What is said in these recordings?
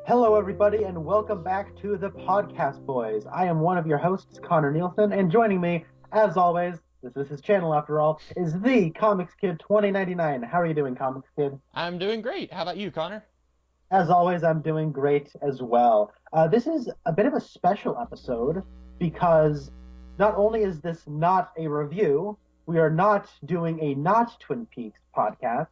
Hello, everybody, and welcome back to the Podcast Boys. I am one of your hosts, Connor Nielsen, and joining me, as always, this is his channel after all, is the Comics Kid 2099. How are you doing, Comics Kid? I'm doing great. How about you, Connor? As always, I'm doing great as well. This is a bit of a special episode because not only is this not a review, we are not doing a not Twin Peaks podcast.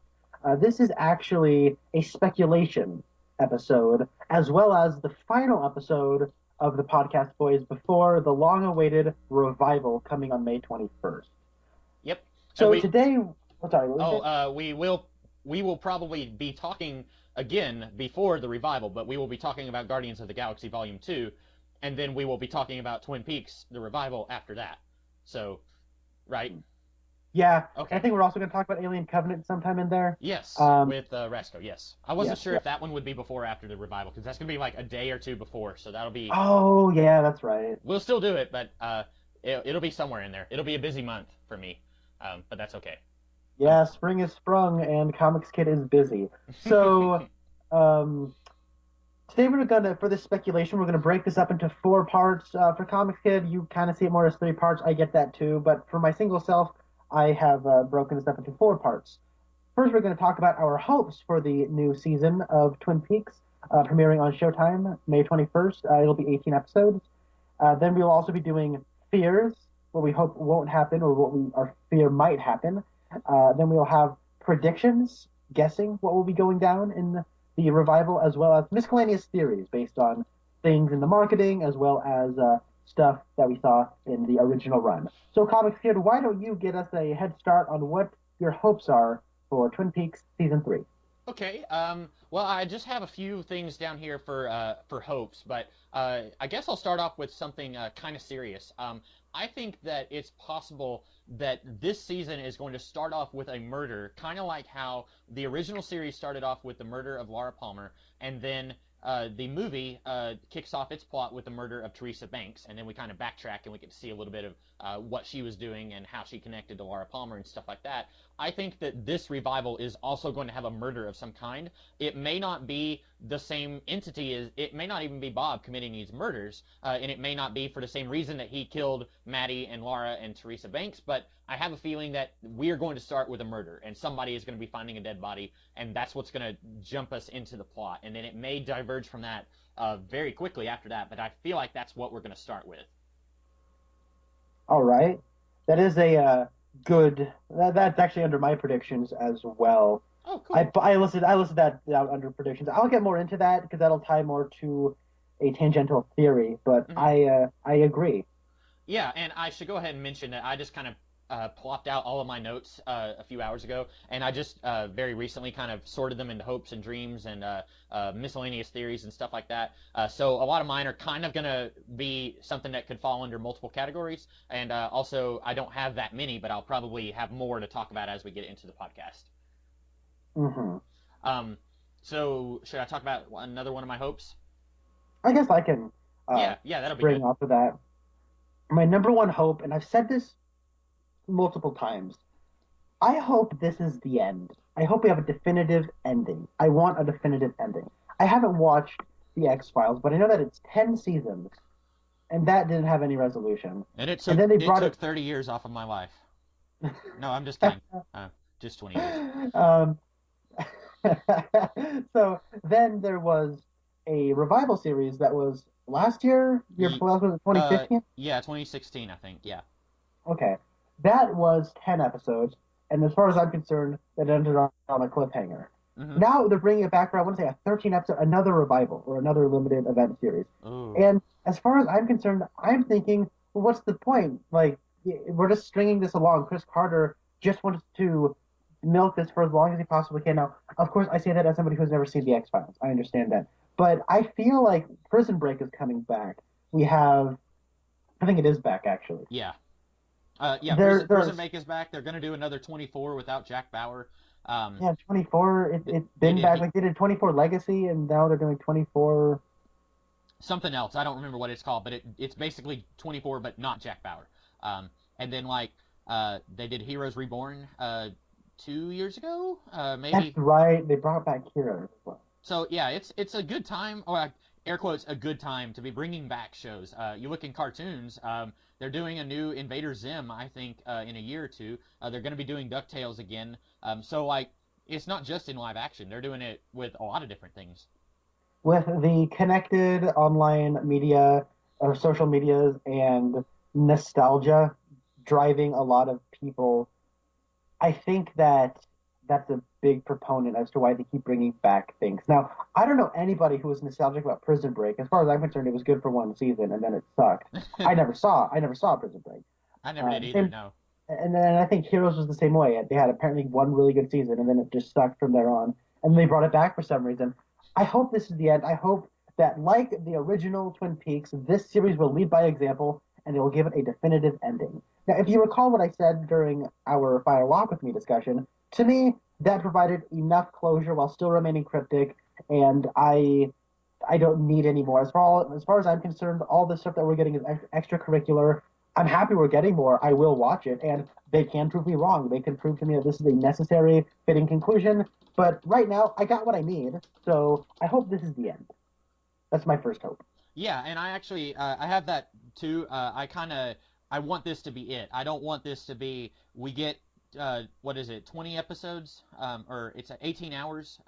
This is actually a speculation episode, as well as the final episode of the Podcast Boys before the long-awaited revival coming on May 21st. Yep. And So today, sorry, what was it? we will probably be talking again before the revival, but we will be talking about Guardians of the Galaxy Volume 2, and then we will be talking about Twin Peaks, the revival after that. So, right? Yeah, Okay. I think we're also going to talk about Alien Covenant sometime in there. Yes, Um, with Rasco, yes. I wasn't yes, sure yes. if that one would be before or after the revival, because that's going to be like a day or two before, so that'll be... Oh, yeah, that's right. We'll still do it, but it'll be somewhere in there. It'll be a busy month for me, but that's okay. Yeah, spring is sprung and Comics Kid is busy. So, um, today we're gonna, for this speculation, we're gonna break this up into four parts. For Comics Kid, you kind of see it more as three parts. I get that too, but for my single self, I have broken this up into four parts. First, we're going to talk about our hopes for the new season of Twin Peaks, premiering on Showtime May 21st. It'll be 18 episodes. Then we will also be doing fears, what we hope won't happen or what our fear might happen. Then we'll have predictions, guessing what will be going down in the revival, as well as miscellaneous theories based on things in the marketing, as well as stuff that we saw in the original run. So, Comics Kid, why don't you get us a head start on what your hopes are for Twin Peaks Season 3? Okay. Well, I just have a few things down here for hopes, but I guess I'll start off with something kind of serious. I think that it's possible that this season is going to start off with a murder, kind of like how the original series started off with the murder of Laura Palmer, and then the movie kicks off its plot with the murder of Teresa Banks, and then we kind of backtrack and we get to see a little bit of what she was doing and how she connected to Laura Palmer and stuff like that. I think that this revival is also going to have a murder of some kind. It may not be the same entity as it may not even be Bob committing these murders, and it may not be for the same reason that he killed Maddie and Laura and Teresa Banks, but I have a feeling that we are going to start with a murder, and somebody is going to be finding a dead body, and that's what's going to jump us into the plot, and then it may diverge from that very quickly after that, but I feel like that's what we're going to start with. All right. That is a good. That's actually under my predictions as well. Oh, I, cool. I listed that out under predictions. I'll get more into that because that'll tie more to a tangential theory. But Mhm. I agree. Yeah, and I should go ahead and mention that I just kind of plopped out all of my notes a few hours ago, and I just very recently kind of sorted them into hopes and dreams and miscellaneous theories and stuff like that. So a lot of mine are kind of going to be something that could fall under multiple categories, and also I don't have that many, but I'll probably have more to talk about as we get into the podcast. Hmm. Um, so should I talk about another one of my hopes? I guess I can uh, Yeah, that'll be bring good. off of that. My number one hope, and I've said this multiple times. I hope this is the end. I hope we have a definitive ending. I want a definitive ending. I haven't watched the X Files, but I know that it's 10 seasons, and that didn't have any resolution. And And then they it brought took it. 30 years off of my life. No, I'm just kidding. Just 20 years. um, so then there was a revival series that was last year, year Ye- before last, was it 2015? yeah, 2016, I think. Yeah. Okay, that was 10 episodes, and as far as I'm concerned, it ended on a cliffhanger. Mm-hmm. Now they're bringing it back for I want to say a 13 episode, another revival or another limited event series. Ooh. And as far as I'm concerned, I'm thinking, well, what's the point? Like, we're just stringing this along. Chris Carter just wants to milk this for as long as he possibly can. Now, of course, I say that as somebody who's never seen the X Files. I understand that, but I feel like Prison Break is coming back. We have, I think it is back actually. Yeah. Yeah. Prison There's Break is back. They're gonna do another 24 without Jack Bauer. Um, yeah, 24. It's they been did back. Like they did 24 Legacy, and now they're doing 24. something else. I don't remember what it's called, but it's basically 24, but not Jack Bauer. And then like they did Heroes Reborn 2 years ago, That's maybe. right. They brought back Heroes as well. So yeah, it's a good time, or air quotes, a good time to be bringing back shows. You look in cartoons, they're doing a new Invader Zim, I think, in a year or two. They're going to be doing DuckTales again. So like, it's not just in live action. They're doing it with a lot of different things. With the connected online media or social medias and nostalgia driving a lot of people, I think that that's a big proponent as to why they keep bringing back things. Now, I don't know anybody who was nostalgic about Prison Break. As far as I'm concerned, it was good for one season and then it sucked. I never saw Prison Break. I never did either. Same, No. and then I think Heroes was the same way. They had apparently one really good season and then it just sucked from there on. And they brought it back for some reason. I hope this is the end. I hope that, like the original Twin Peaks, this series will lead by example and they will give it a definitive ending. Now, if you recall what I said during our Fire Walk with Me discussion, to me, that provided enough closure while still remaining cryptic, and I don't need any more. As far as I'm concerned, all the stuff that we're getting is extracurricular. I'm happy we're getting more. I will watch it, and they can prove me wrong. They can prove to me that this is a necessary, fitting conclusion. But right now, I got what I need, so I hope this is the end. That's my first hope. Yeah, and I actually I have that too. I want this to be it. I don't want this to be we get what is it, 20 episodes, or it's 18 hours.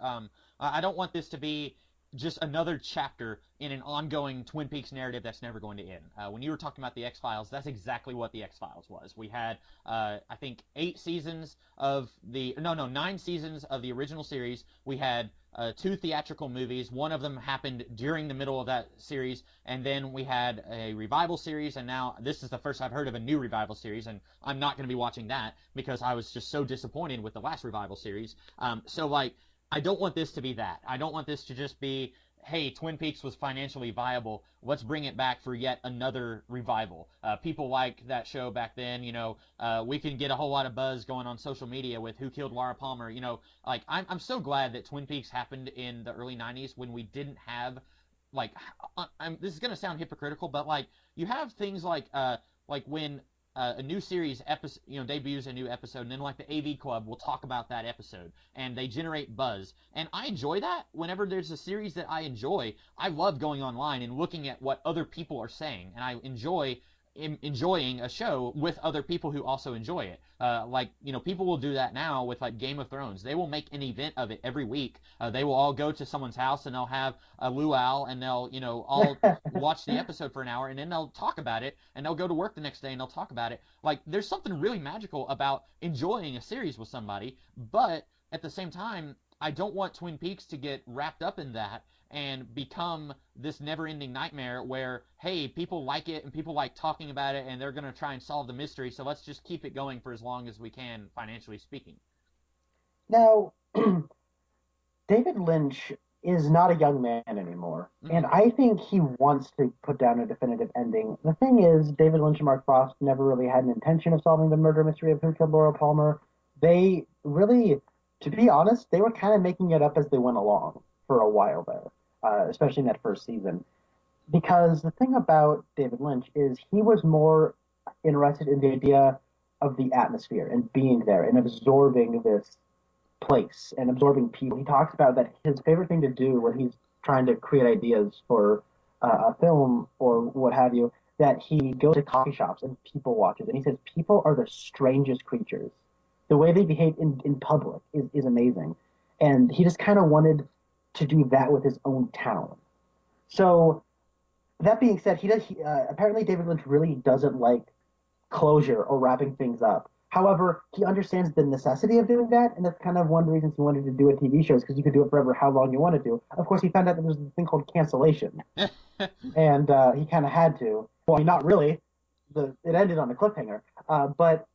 I don't want this to be just another chapter in an ongoing Twin Peaks narrative that's never going to end. When you were talking about the X Files, that's exactly what the X Files was. We had I think 8 seasons of the no no 9 seasons of the original series. We had two theatrical movies. One of them happened during the middle of that series, and then we had a revival series, and now this is the first I've heard of a new revival series, and I'm not going to be watching that because I was just so disappointed with the last revival series. So like, I don't want this to be that. I don't want this to just be, hey, Twin Peaks was financially viable. Let's bring it back for yet another revival. People like that show back then. We can get a whole lot of buzz going on social media with Who Killed Laura Palmer. Like I'm so glad that Twin Peaks happened in the early '90s when we didn't have like this is gonna sound hypocritical, but like you have things like when a new series episode, debuts a new episode, and then like the AV Club will talk about that episode, and they generate buzz, and I enjoy that. Whenever there's a series that I enjoy, I love going online and looking at what other people are saying, and I enjoy enjoying a show with other people who also enjoy it. People will do that now with like Game of Thrones. They will make an event of it every week. They will all go to someone's house and they'll have a luau and they'll, all watch the episode for an hour and then they'll talk about it and they'll go to work the next day and they'll talk about it. Like there's something really magical about enjoying a series with somebody, but at the same time, I don't want Twin Peaks to get wrapped up in that and become this never-ending nightmare where, hey, people like it and people like talking about it and they're going to try and solve the mystery, so let's just keep it going for as long as we can, financially speaking. Now, David Lynch is not a young man anymore, Mm-hmm. and I think he wants to put down a definitive ending. The thing is, David Lynch and Mark Frost never really had an intention of solving the murder mystery of Who Killed Laura Palmer. They really, to be honest, they were kind of making it up as they went along for a while there, especially in that first season. Because the thing about David Lynch is he was more interested in the idea of the atmosphere and being there and absorbing this place and absorbing people. He talks about that his favorite thing to do when he's trying to create ideas for a film or what have you, that he goes to coffee shops and people watches. And he says people are the strangest creatures. The way they behave in public is amazing. And he just kind of wanted to do that with his own town. So that being said, apparently David Lynch really doesn't like closure or wrapping things up. However, he understands the necessity of doing that, and that's kind of one of the reasons he wanted to do a TV show, is because you could do it forever, how long you wanted to. Of course, he found out that there's a thing called cancellation, and he kind of had to. Well, not really. It ended on a cliffhanger. But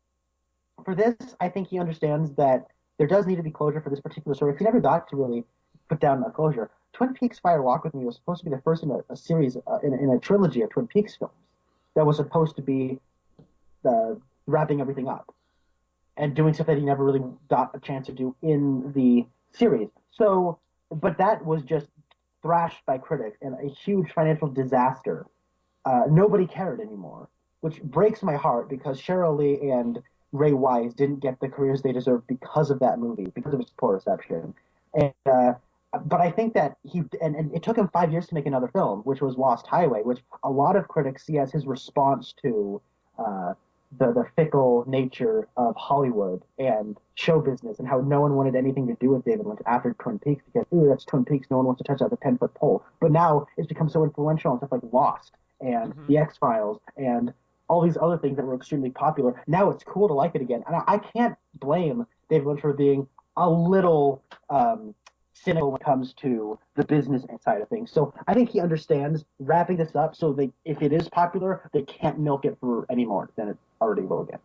for this, I think he understands that there does need to be closure for this particular story. He never got to really put down a closure. Twin Peaks Fire Walk with Me was supposed to be the first in a series, in a trilogy of Twin Peaks films that was supposed to be wrapping everything up and doing stuff that he never really got a chance to do in the series. So, but that was just thrashed by critics and a huge financial disaster. Nobody cared anymore, which breaks my heart because Cheryl Lee and Ray Wise didn't get the careers they deserved because of that movie, because of its poor reception. And but I think that and it took him 5 years to make another film, which was Lost Highway, which a lot of critics see as his response to uh, the fickle nature of Hollywood and show business, and how no one wanted anything to do with David Lynch after Twin Peaks because, ooh, that's Twin Peaks. No one wants to touch that with a 10-foot pole. But now it's become so influential on stuff like Lost and Hmm. The X Files and all these other things that were extremely popular. Now it's cool to like it again, and I can't blame David Lynch for being a little cynical when it comes to the business side of things. So I think he understands wrapping this up so they, if it is popular, they can't milk it for any more than it already will get.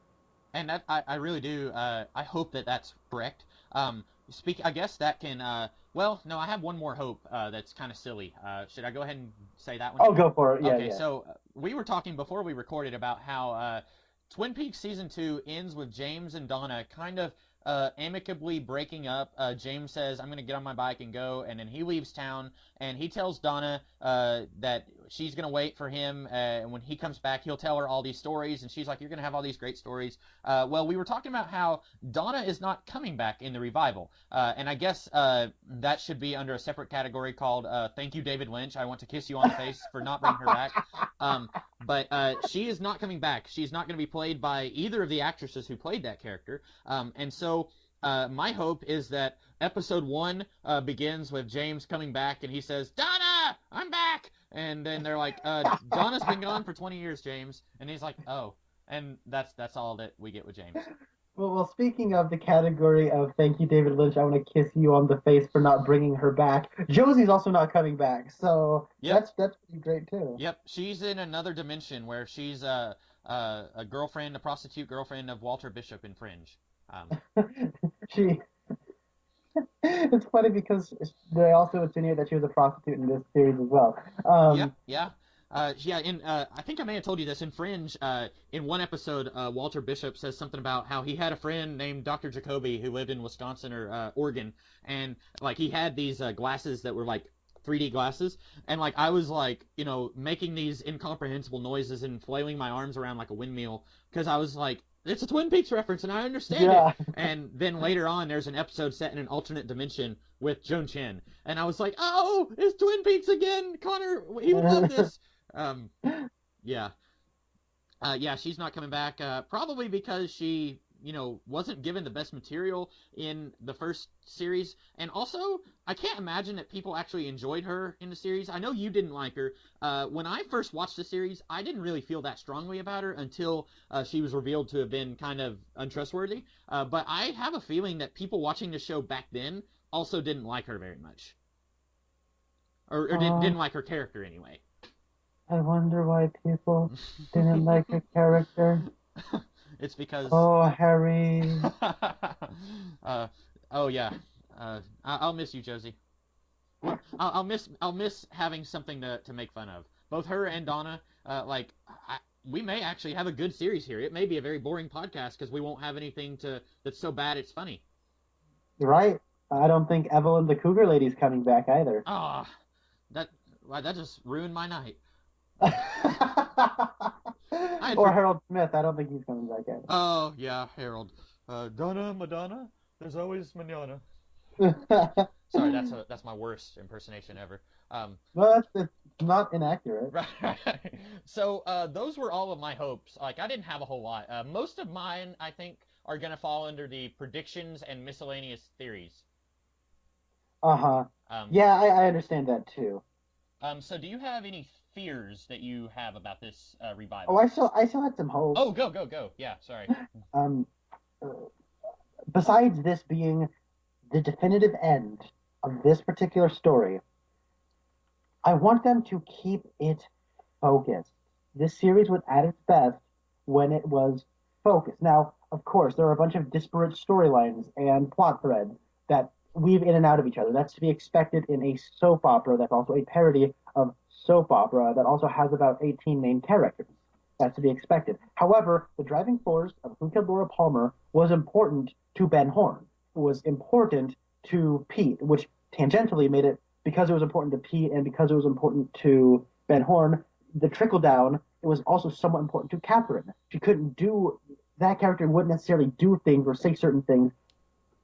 And that I really do. I hope that that's correct. I guess that can. Well, no, I have one more hope. That's kind of silly. Should I go ahead and say that one? Oh, go for it. Yeah, Okay, yeah. so we were talking before we recorded about how Twin Peaks season 2 ends with James and Donna kind of amicably breaking up. James says, "I'm gonna get on my bike and go," and then he leaves town and he tells Donna that she's gonna wait for him, and when he comes back, he'll tell her all these stories, and she's like, "You're gonna have all these great stories." Well, we were talking about how Donna is not coming back in the revival, and I guess that should be under a separate category called "Thank you, David Lynch. I want to kiss you on the face for not bringing her back." But she is not coming back. She's not going to be played by either of the actresses who played that character. And so my hope is that episode 1 begins with James coming back and he says, "Donna, I'm back." And then they're like, "Donna's been gone for 20 years, James." And he's like, "Oh." And that's all that we get with James. Well, speaking of the category of thank you, David Lynch, I want to kiss you on the face for not bringing her back. Josie's also not coming back, so Yep. that's pretty great too. Yep. She's in another dimension where she's a girlfriend, a prostitute girlfriend of Walter Bishop in Fringe. Um, She it's funny because they also insinuate that she was a prostitute in this series as well. Yep, Um, yeah. Yeah, I think I may have told you this in Fringe. In one episode, Walter Bishop says something about how he had a friend named Dr. Jacoby who lived in Wisconsin or Oregon, and like he had these glasses that were like 3D glasses, and like I was like, making these incomprehensible noises and flailing my arms around like a windmill because I was like, it's a Twin Peaks reference and I understand it. yeah. And then later on, there's an episode set in an alternate dimension with Joan Chen, and I was like, oh, it's Twin Peaks again, Connor. He would love this. Um, yeah, yeah, she's not coming back. Probably because she, wasn't given the best material in the first series, and also I can't imagine that people actually enjoyed her in the series. I know you didn't like her. When I first watched the series, I didn't really feel that strongly about her until she was revealed to have been kind of untrustworthy. But I have a feeling that people watching the show back then also didn't like her very much, or Oh, didn't like her character anyway. I wonder why people didn't like her character. It's because Oh, Harry. uh, oh yeah. I'll miss you, Josie. I'll miss having something to make fun of. Both her and Donna. We may actually have a good series here. It may be a very boring podcast because we won't have anything that's so bad it's funny. You're right. I don't think Evelyn the Cougar Lady's coming back either. Ah, that that just ruined my night. I had Or for Harold Smith. I don't think he's coming back Oh yeah, Harold. Donna Madonna. There's always manana. either. Sorry, that's my worst impersonation ever. Well, it's not inaccurate. Right. So those were all of my hopes. Like I didn't have a whole lot. Most of mine, I think, are gonna fall under the predictions and miscellaneous theories. Uh-huh. Um, Yeah, I understand that too. so do you have any fears that you have about this Oh, revival? I still had some hope. Oh, go, go, go. Yeah, sorry. Um, uh, Besides this being the definitive end of this particular story, I want them to keep it focused. This series was at its best when it was focused. Now, of course, there are a bunch of disparate storylines and plot threads that weave in and out of each other. That's to be expected in a soap opera that's also a parody of soap opera that also has about 18 main characters. That's to be expected. However, the driving force of Who Killed Laura Palmer was important to Ben Horn. It was important to Pete, which tangentially made it, because it was important to Pete and because it was important to Ben Horn, the trickle down, it was also somewhat important to Catherine. She couldn't do, that character wouldn't necessarily do things or say certain things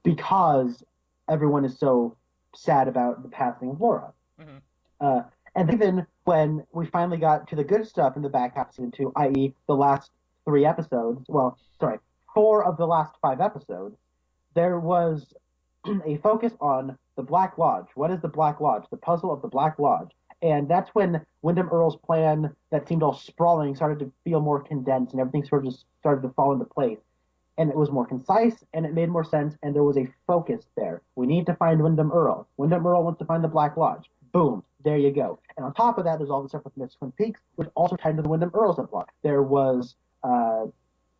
because everyone is so sad about the passing of Laura. Mm-hmm. Uh, and even when we finally got to the good stuff in the back half of season 2, i.e., the last 3 episodes, well, sorry, 4 of the last 5 episodes, there was a focus on the Black Lodge. What is the Black Lodge? The puzzle of the Black Lodge. And that's when Wyndham Earle's plan that seemed all sprawling started to feel more condensed and everything sort of just started to fall into place. And it was more concise and it made more sense and there was a focus there. We need to find Wyndham Earle. Wyndham Earle wants to find the Black Lodge. Boom, there you go. And on top of that, there's all the stuff with Miss Twin Peaks, which also tied into the Wyndham Earle subplot. There was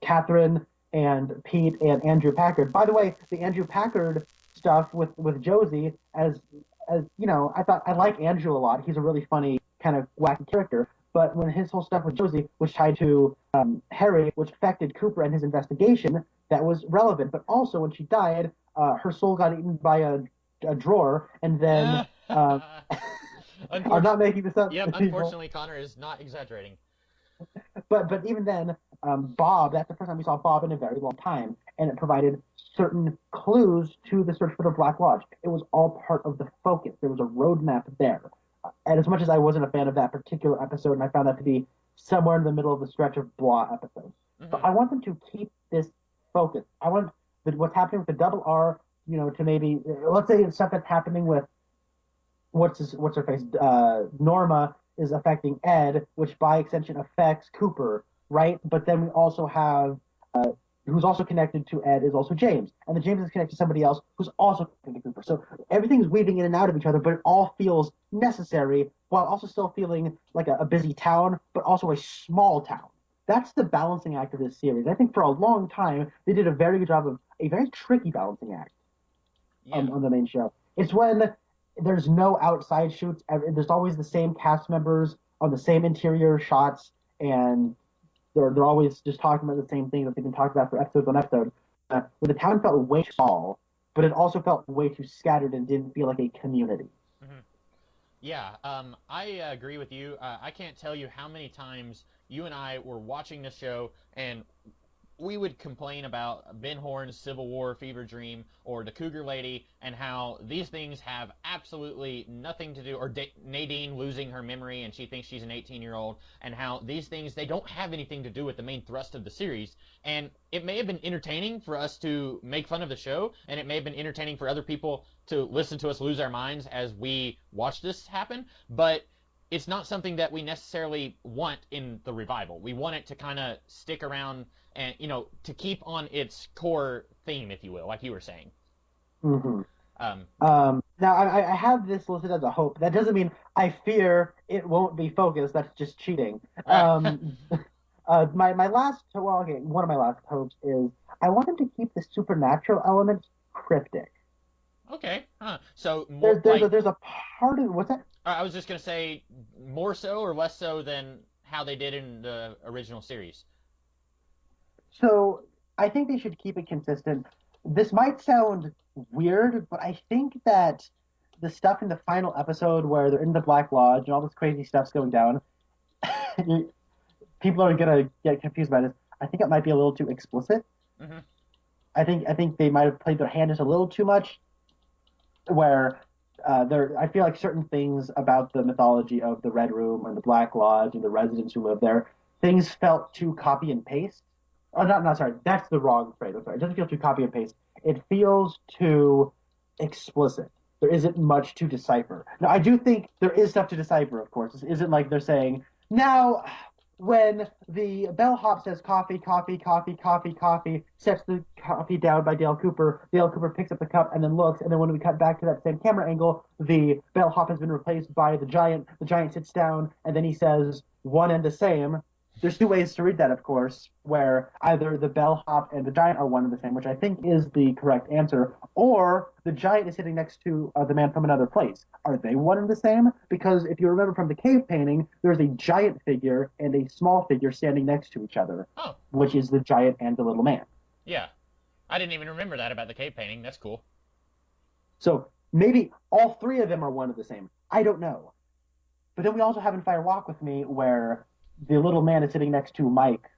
Catherine and Pete and Andrew Packard. By the way, the Andrew Packard stuff with Josie, as you know, I like Andrew a lot. He's a really funny kind of wacky character. But when his whole stuff with Josie, which tied to Harry, which affected Cooper and his investigation, that was relevant. But also when she died, her soul got eaten by a drawer, and then I'm not making this up. Yep, unfortunately, Connor is not exaggerating. But even then, Bob, that's the first time we saw Bob in a very long time, and it provided certain clues to the search for the Black Lodge. It was all part of the focus. There was a roadmap there. And as much as I wasn't a fan of that particular episode, and I found that to be somewhere in the middle of the stretch of blah episodes, but I want them to keep this focus. I want what's happening with the double R, you know, to maybe, let's say it's stuff that's happening with what's her face, Norma is affecting Ed, which by extension affects Cooper, right? But then we also have who's also connected to Ed is also James, and the James is connected to somebody else who's also connected to Cooper. So everything's weaving in and out of each other, but it all feels necessary while also still feeling like a busy town, but also a small town. That's the balancing act of this series. I think for a long time they did a very good job of a very tricky balancing act on the main show. It's when there's no outside shoots. There's always the same cast members on the same interior shots, and they're always just talking about the same thing that they've been talking about for episodes on episode. When the town felt way too small, but it also felt way too scattered and didn't feel like a community. Mm-hmm. Yeah, I agree with you. I can't tell you how many times you and I were watching this show and we would complain about Ben Horne's Civil War fever dream or the Cougar Lady and how these things have absolutely nothing to do, or Nadine losing her memory and she thinks she's an 18-year-old, and how these things, they don't have anything to do with the main thrust of the series. And it may have been entertaining for us to make fun of the show, and it may have been entertaining for other people to listen to us lose our minds as we watch this happen, but it's not something that we necessarily want in the revival. We want it to kind of stick around and, you know, to keep on its core theme, if you will, like you were saying. Mm-hmm. Now, I have this listed as a hope. That doesn't mean I fear it won't be focused. That's just cheating. My last, well, okay, one of my last hopes is I want them to keep the supernatural elements cryptic. Okay. So more there's a part of what's that? I was just gonna say more so or less so than how they did in the original series. So I think they should keep it consistent. This might sound weird, but I think that the stuff in the final episode where they're in the Black Lodge and all this crazy stuff's going down, people are gonna get confused by this. I think it might be a little too explicit. Mm-hmm. I think they might have played their hand just a little too much. Where I feel like certain things about the mythology of the Red Room and the Black Lodge and the residents who live there, things felt too copy and paste. Oh, not sorry. That's the wrong phrase. I'm sorry. It doesn't feel too copy and paste. It feels too explicit. There isn't much to decipher. Now, I do think there is stuff to decipher, of course. This isn't like they're saying, now, when the bellhop says coffee, coffee, coffee, coffee, coffee, sets the coffee down by Dale Cooper picks up the cup and then looks, and then when we cut back to that same camera angle, the bellhop has been replaced by the giant sits down, and then he says, one and the same. There's two ways to read that, of course, where either the bellhop and the giant are one and the same, which I think is the correct answer, or the giant is sitting next to the man from another place. Are they one and the same? Because if you remember from the cave painting, there's a giant figure and a small figure standing next to each other, which is the giant and the little man. Yeah. I didn't even remember that about the cave painting. That's cool. So maybe all three of them are one and the same. I don't know. But then we also have in Fire Walk with Me where the little man is sitting next to Mike,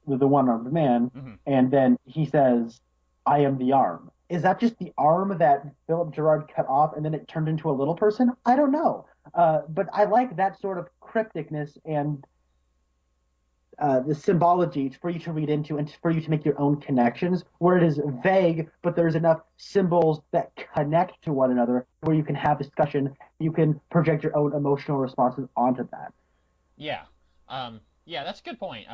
the one-armed man, and then he says, I am the arm. Is that just the arm that Philip Gerard cut off and then it turned into a little person? I don't know. But I like that sort of crypticness and the symbology for you to read into and for you to make your own connections, where it is vague, but there's enough symbols that connect to one another where you can have discussion, you can project your own emotional responses onto that. Yeah. Yeah, that's a good point.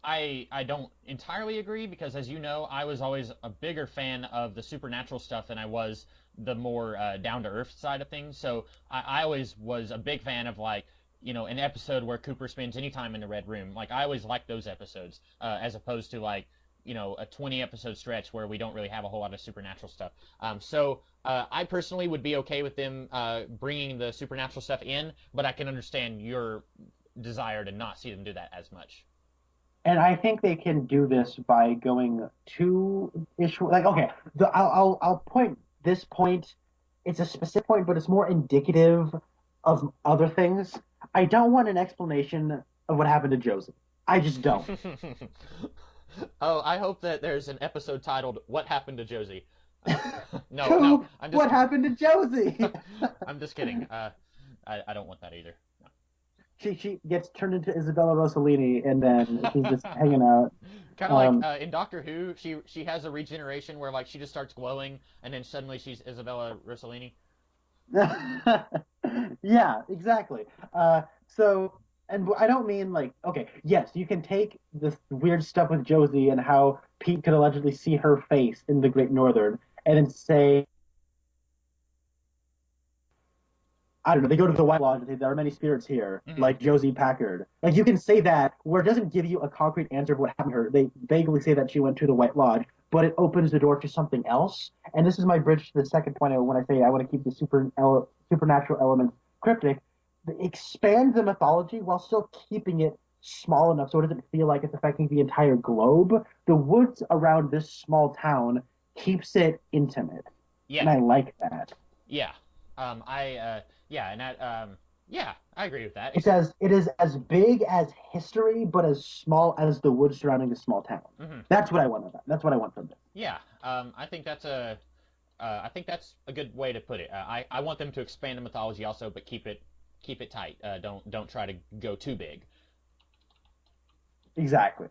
I don't entirely agree because, as you know, I was always a bigger fan of the supernatural stuff than I was the more down to earth side of things. So I always was a big fan of like, an episode where Cooper spends any time in the Red Room. Like I always liked those episodes, as opposed to like, a 20 episode stretch where we don't really have a whole lot of supernatural stuff. So I personally would be okay with them bringing the supernatural stuff in, but I can understand your desire to not see them do that as much. And I think they can do this by going to issue like okay, I'll point this point. It's a specific point, but it's more indicative of other things. I don't want an explanation of what happened to Josie. I just don't. Oh, I hope that there's an episode titled "What Happened to Josie." Uh, no, no, Coop, I'm just what happened to Josie? I'm just kidding. I don't want that either. No. She gets turned into Isabella Rossellini, and then she's just hanging out. Kind of like Um, in Doctor Who, she has a regeneration where like she just starts glowing, and then suddenly she's Isabella Rossellini. yeah, exactly. So, and I don't mean like, okay, yes, you can take this weird stuff with Josie and how Pete could allegedly see her face in the Great Northern, and then say, I don't know, they go to the White Lodge and say, there are many spirits here, Hmm. like Josie Packard. Like, you can say that, where it doesn't give you a concrete answer of what happened to her. They vaguely say that she went to the White Lodge, but it opens the door to something else. And this is my bridge to the second point when I say I want to keep the supernatural elements cryptic. Expand the mythology while still keeping it small enough so it doesn't feel like it's affecting the entire globe. The woods around this small town keeps it intimate, Yeah, and I like that. yeah. Yeah, and that yeah, I agree with that. It is as big as history, but as small as the woods surrounding the small town. Mhm. That's what I want about. That's what I want from this. Yeah, I think that's a good way to put it. I want them to expand the mythology also, but keep it tight. Don't try to go too big. Exactly.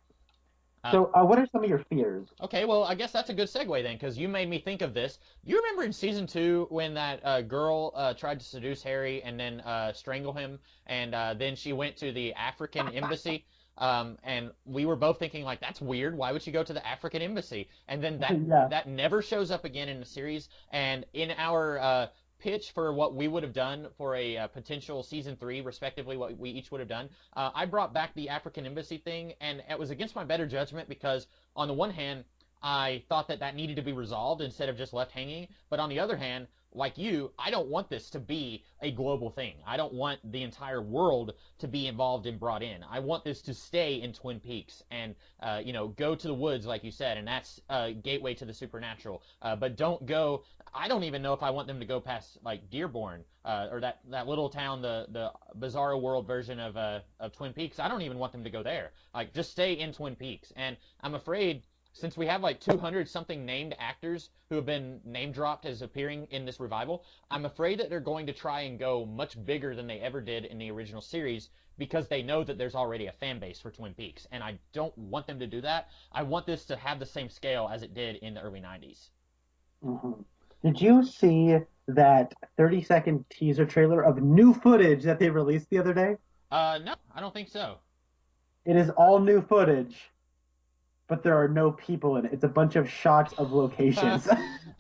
Um, So, what are some of your fears? okay, well, I guess that's a good segue then, because you made me think of this. You remember in season two when that girl tried to seduce Harry and then strangle him, and then she went to the African embassy, and we were both thinking like, that's weird. Why would she go to the African embassy? And then that yeah. that never shows up again in the series. And in our pitch for what we would have done for a potential season three, respectively, what we each would have done, I brought back the African embassy thing, and it was against my better judgment because, on the one hand, I thought that that needed to be resolved instead of just left hanging. But on the other hand, like you, I don't want this to be a global thing. I don't want the entire world to be involved and brought in. I want this to stay in Twin Peaks and, go to the woods, like you said, and that's a gateway to the supernatural. But don't go. I don't even know if I want them to go past like Dearborn or that little town, the Bizarro World version of Twin Peaks. I don't even want them to go there. Like just stay in Twin Peaks. And I'm afraid since we have like 200 something named actors who have been name dropped as appearing in this revival, I'm afraid that they're going to try and go much bigger than they ever did in the original series because they know that there's already a fan base for Twin Peaks. And I don't want them to do that. I want this to have the same scale as it did in the early 90s. Mhm. Did you see that 30-second teaser trailer of new footage that they released the other day? No, I don't think so. It is all new footage, but there are no people in it. It's a bunch of shots of locations.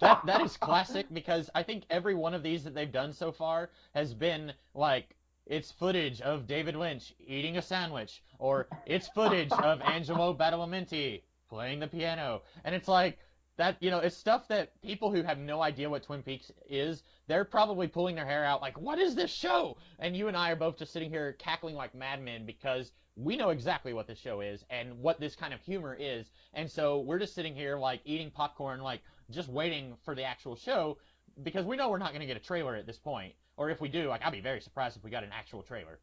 That is classic because I think every one of these that they've done so far has been like it's footage of David Lynch eating a sandwich or it's footage of Angelo Badalamenti playing the piano. And it's like that, it's stuff that people who have no idea what Twin Peaks is, they're probably pulling their hair out like, what is this show? And you and I are both just sitting here cackling like madmen because we know exactly what this show is and what this kind of humor is. And so we're just sitting here like eating popcorn, like just waiting for the actual show because we know we're not going to get a trailer at this point. Or if we do, like I'd be very surprised if we got an actual trailer.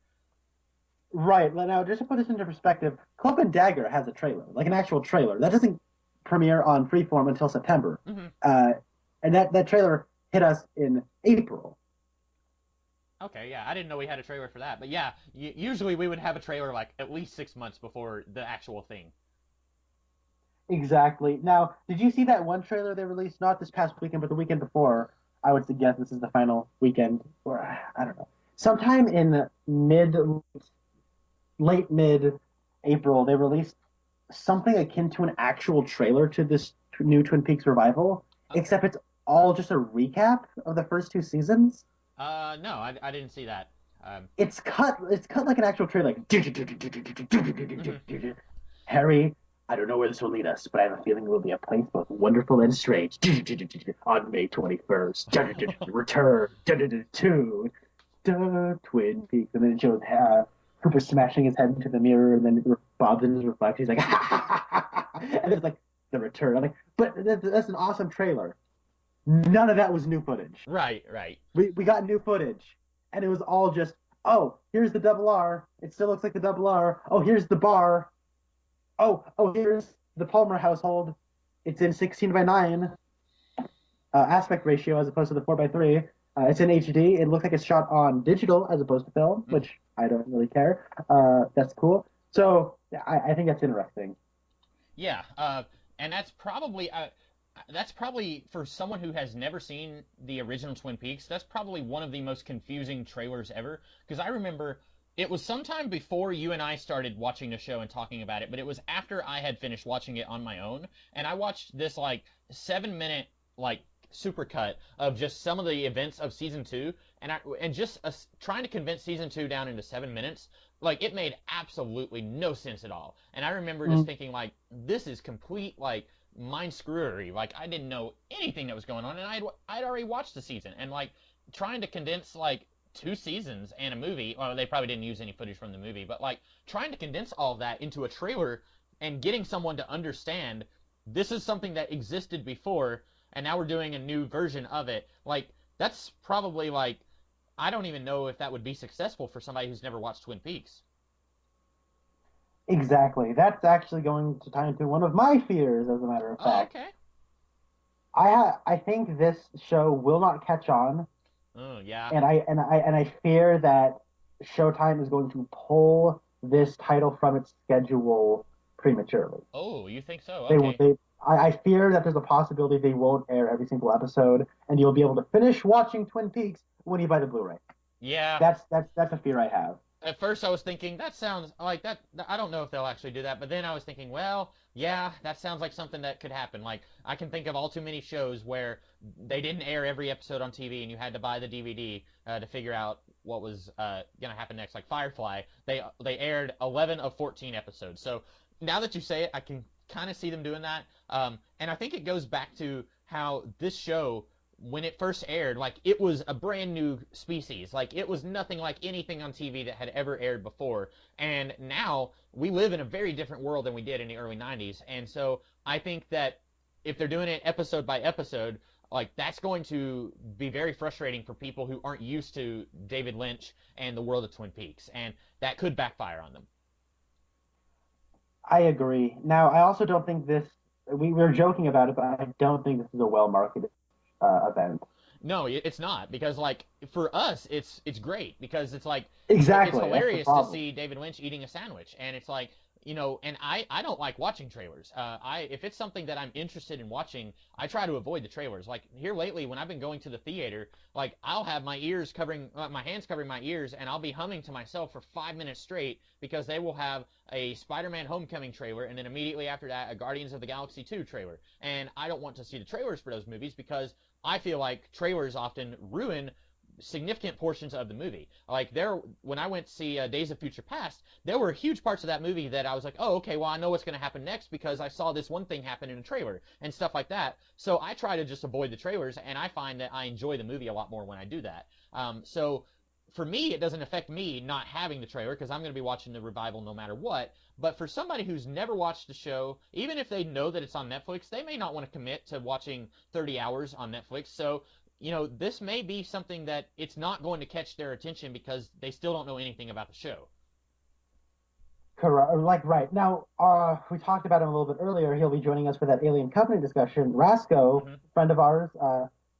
Right. Now, just to put this into perspective, Cloak and Dagger has a trailer, like an actual trailer. That doesn't premiere on Freeform until September. Hmm. Uh, and that trailer hit us in April. Okay, yeah, I didn't know we had a trailer for that, but yeah, usually we would have a trailer like at least 6 months before the actual thing. Exactly. Now, did you see that one trailer they released not this past weekend, but the weekend before? I would suggest this is the final weekend, or I don't know, sometime in late mid April, they released something akin to an actual trailer to this new Twin Peaks revival, Okay. except it's all just a recap of the first two seasons. No, I didn't see that. It's cut like an actual trailer, like Mhm. Harry. I don't know where this will lead us, but I have a feeling it will be a place both wonderful and strange. On May 21st, return to Twin Peaks, and then it shows Cooper smashing his head into the mirror, and then Bob's in his reflection. He's like, and it's like the return. I'm like, but that's an awesome trailer. None of that was new footage. Right, right. We got new footage, and it was all just, oh, here's the double R. It still looks like the double R. Oh, here's the bar. Oh, here's the Palmer household. It's in 16 by 9 aspect ratio as opposed to the 4 by 3. It's in HD. It looks like it's shot on digital as opposed to film, Mhm. which I don't really care. That's cool. So I think that's interesting. Yeah, and that's probably for someone who has never seen the original Twin Peaks. That's probably one of the most confusing trailers ever. Because I remember it was sometime before you and I started watching the show and talking about it, but it was after I had finished watching it on my own, and I watched this like 7 minute like supercut of just some of the events of season two, and just trying to condense season two down into 7 minutes, like it made absolutely no sense at all. And I remember just Mm, thinking like this is complete like mind screwery. Like I didn't know anything that was going on, and I'd already watched the season, and like trying to condense like two seasons and a movie. Well, they probably didn't use any footage from the movie, but like trying to condense all of that into a trailer and getting someone to understand this is something that existed before, and now we're doing a new version of it. Like that's probably like I don't even know if that would be successful for somebody who's never watched Twin Peaks. exactly. That's actually going to tie into one of my fears, as a matter of Oh, fact. okay. I think this show will not catch on, Oh, yeah. and I fear that Showtime is going to pull this title from its schedule prematurely. Oh, you think so? They will. Okay. I fear that there's a possibility they won't air every single episode, and you'll be able to finish watching Twin Peaks when you buy the Blu-ray. Yeah. That's a fear I have. At first, I was thinking that sounds like that. I don't know if they'll actually do that, but then I was thinking, well, yeah, that sounds like something that could happen. Like I can think of all too many shows where they didn't air every episode on TV, and you had to buy the DVD to figure out what was gonna happen next. Like Firefly, they aired 11 of 14 episodes. So now that you say it, I can kind of see them doing that. And I think it goes back to how this show when it first aired, like it was a brand new species. Like it was nothing like anything on TV that had ever aired before. And now we live in a very different world than we did in the early 90s. And so I think that if they're doing it episode by episode, like that's going to be very frustrating for people who aren't used to David Lynch and the world of Twin Peaks. And that could backfire on them. I agree. Now, I also don't think this. We were joking about it, but I don't think this is a well-marketed event. No, it's not because like for us, it's great because it's like it's Exactly. That's the hilarious to problem. see David Lynch eating a sandwich, and it's like and I don't like watching trailers. I if it's something that I'm interested in watching, I try to avoid the trailers. Like here lately, when I've been going to the theater, like I'll have my hands covering my ears, and I'll be humming to myself for 5 minutes straight because they will have a Spider-Man Homecoming trailer, and then immediately after that, a Guardians of the Galaxy 2 trailer. And I don't want to see the trailers for those movies because I feel like trailers often ruin significant portions of the movie. Like when I went to see Days of Future Past, there were huge parts of that movie that I was like, oh, okay, well I know what's going to happen next because I saw this one thing happen in a trailer and stuff like that. So I try to just avoid the trailers, and I find that I enjoy the movie a lot more when I do that. So for me, it doesn't affect me not having the trailer because I'm going to be watching the revival no matter what. But for somebody who's never watched the show, even if they know that it's on Netflix, they may not want to commit to watching 30 hours on Netflix. So, this may be something that it's not going to catch their attention because they still don't know anything about the show. Correct. Like right now, we talked about him a little bit earlier. He'll be joining us for that Alien Covenant discussion. Rasco, Hmm. friend of ours,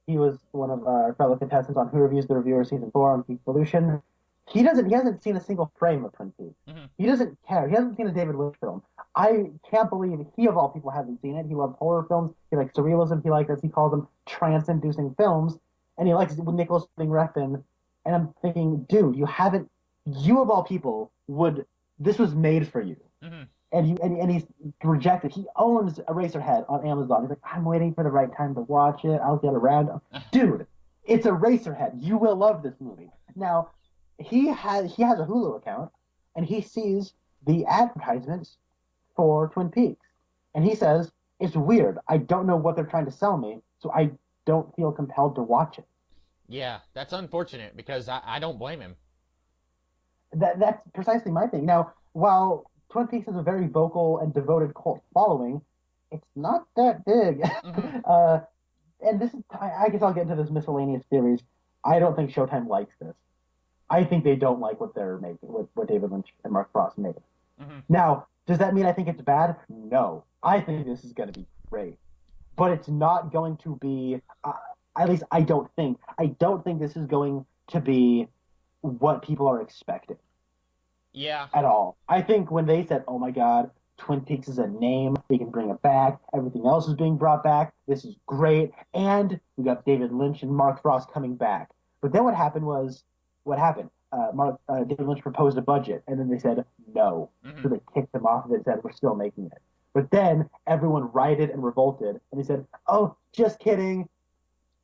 he was one of our fellow contestants on Who Reviews the Reviewer season 4 on Geek Solution. He hasn't seen a single frame of Twin Peaks. Hmm. He doesn't care. He hasn't seen a David Lynch film. I can't believe he of all people hasn't seen it. He loves horror films. He likes surrealism. He likes, as he calls them, trance-inducing films, and he likes Nicholas Refn. And I'm thinking, dude, you haven't. You of all people would this was made for you. Hmm. And he's rejected. He owns Eraserhead on Amazon. He's like, I'm waiting for the right time to watch it. I'll get around. Dude, it's Eraserhead. You will love this movie. Now, he has a Hulu account, and he sees the advertisements for Twin Peaks, and he says it's weird. I don't know what they're trying to sell me, so I don't feel compelled to watch it. Yeah, that's unfortunate because I don't blame him. That's precisely my thing. Now, while Twin Peaks has a very vocal and devoted cult following, it's not that big. Hmm. uh, and this is, I guess I'll get into this miscellaneous theories. I don't think Showtime likes this. I think they don't like what they're making, what David Lynch and Mark Frost made. Hmm. Now, does that mean I think it's bad? No. I think this is going to be great. But it's not going to be, at least I don't think this is going to be what people are expecting Yeah. at all. I think when they said, "Oh my God, Twin Peaks is a name, we can bring it back. Everything else is being brought back. This is great, and we got David Lynch and Mark Frost coming back." But then what happened? David Lynch proposed a budget, and then they said no, Hmm. so they kicked him off of it and said, "We're still making it." But then everyone rioted and revolted, and they said, "Oh, just kidding.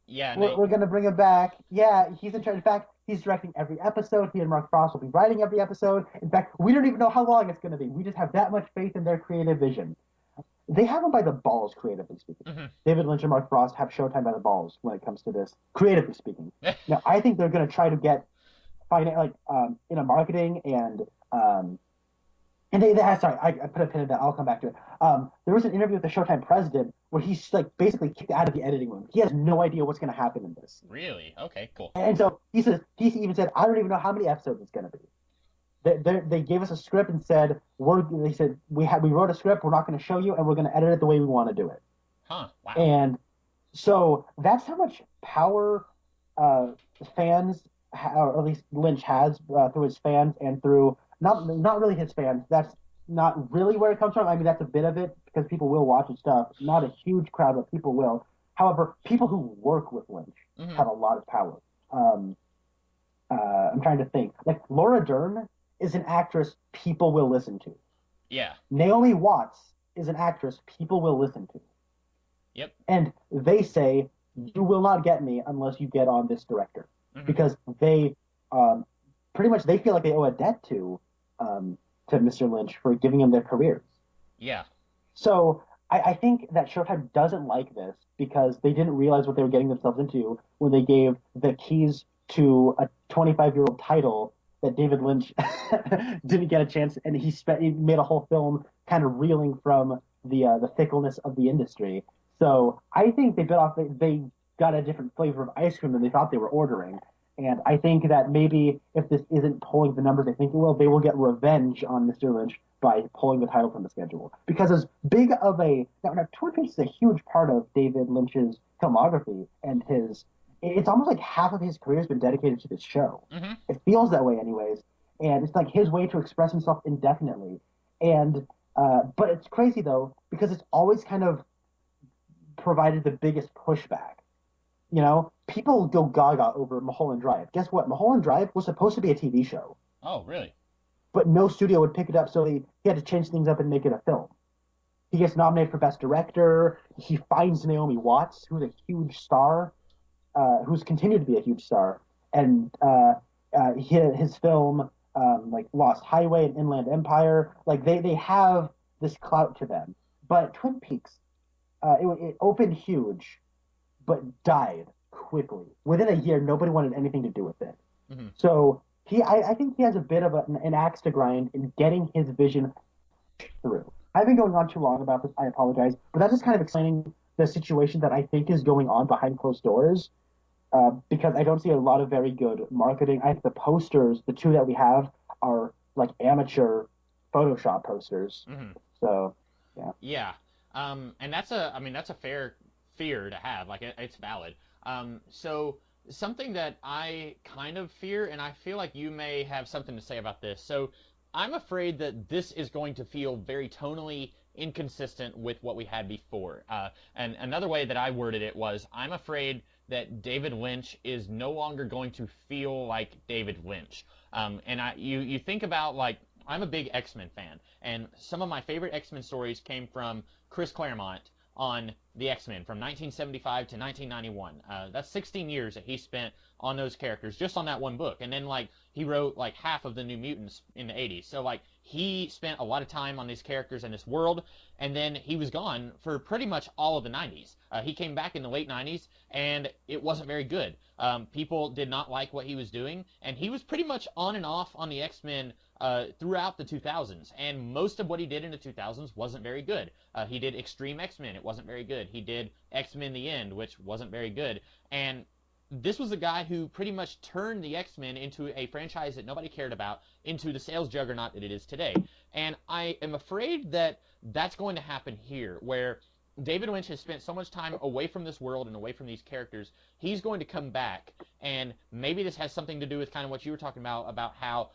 Yeah, and We're going to bring him back." Yeah, he's in charge. In fact, he's directing every episode. He and Mark Frost will be writing every episode. In fact, we don't even know how long it's going to be. We just have that much faith in their creative vision. They have him by the balls, creatively speaking. hmm. David Lynch and Mark Frost have Showtime by the balls when it comes to this, creatively speaking. Now, I think they're going to try to get in a marketing and sorry, I put a pin in that. I'll come back to it. There was an interview with the Showtime president where he's like basically kicked out of the editing room. He has no idea what's going to happen in this, Really? Okay, cool. and so he even said, "I don't even know how many episodes it's going to be." They gave us a script and said, they said we wrote a script. We're not going to show you, and we're going to edit it the way we want to do it. Huh, wow. And so that's how much power uh, fans, or at least Lynch has through his fans and through not really his fans. That's not really where it comes from. I mean, that's a bit of it because people will watch his stuff. Not a huge crowd, but people will. However, people who work with Lynch Hmm. have a lot of power. Um, I'm trying to think. Like Laura Dern is an actress people will listen to. Yeah. Naomi Watts is an actress people will listen to. Yep. And they say, you will not get me unless you get on this director. Hmm. Because they pretty much they feel like they owe a debt to Mr. Lynch for giving them their careers. Yeah. So I think that Showtime doesn't like this because they didn't realize what they were getting themselves into when they gave the keys to a 25-year-old title that David Lynch didn't get a chance, and he made a whole film kind of reeling from the fickleness of the industry. So I think they bit off. They got a different flavor of ice cream than they thought they were ordering. And I think that maybe if this isn't pulling the numbers they think it will, they will get revenge on Mr. Lynch by pulling the title from the schedule. Because as big of a now Twin Peaks is a huge part of David Lynch's filmography, and it's almost like half of his career has been dedicated to this show. Hmm. It feels that way, anyways, and it's like his way to express himself indefinitely. And but it's crazy though because it's always kind of provided the biggest pushback. You know, people go gaga over Mulholland Drive. Guess what? Mulholland Drive was supposed to be a TV show, Oh, really? but no studio would pick it up, so he had to change things up and make it a film. He gets nominated for Best Director. He finds Naomi Watts, who's a huge star, who's continued to be a huge star, and his film like Lost Highway and Inland Empire, like they have this clout to them. But Twin Peaks, it opened huge, but died quickly. Within a year, nobody wanted anything to do with it. Hmm. So I think he has a bit of an axe to grind in getting his vision through. I've been going on too long about this. I apologize, but that's just kind of explaining the situation that I think is going on behind closed doors. Because I don't see a lot of very good marketing. I think the posters, the two that we have, are like amateur Photoshop posters. Hmm. So yeah. Yeah. And I mean, that's a fair fear to have. Like, it's valid. So something that I kind of fear, and I feel like you may have something to say about this. So I'm afraid that this is going to feel very tonally inconsistent with what we had before. And another way that I worded it was, I'm afraid that David Lynch is no longer going to feel like David Lynch. You think about, like, I'm a big X-Men fan, and some of my favorite X-Men stories came from Chris Claremont on the X-Men from 1975 to 1991. That's 16 years that he spent on those characters just on that one book. And then, like, he wrote like half of the New Mutants in the 80s. So, like, he spent a lot of time on these characters and this world, and then he was gone for pretty much all of the 90s. He came back in the late 90s, and it wasn't very good. People did not like what he was doing, and he was pretty much on and off on the X-Men throughout the 2000s, and most of what he did in the 2000s wasn't very good. He did Extreme X-Men, it wasn't very good. He did X-Men The End, which wasn't very good. And this was a guy who pretty much turned the X-Men into a franchise that nobody cared about, into the sales juggernaut that it is today. And I am afraid that that's going to happen here, where David Lynch has spent so much time away from this world and away from these characters. He's going to come back, and maybe this has something to do with kind of what you were talking about how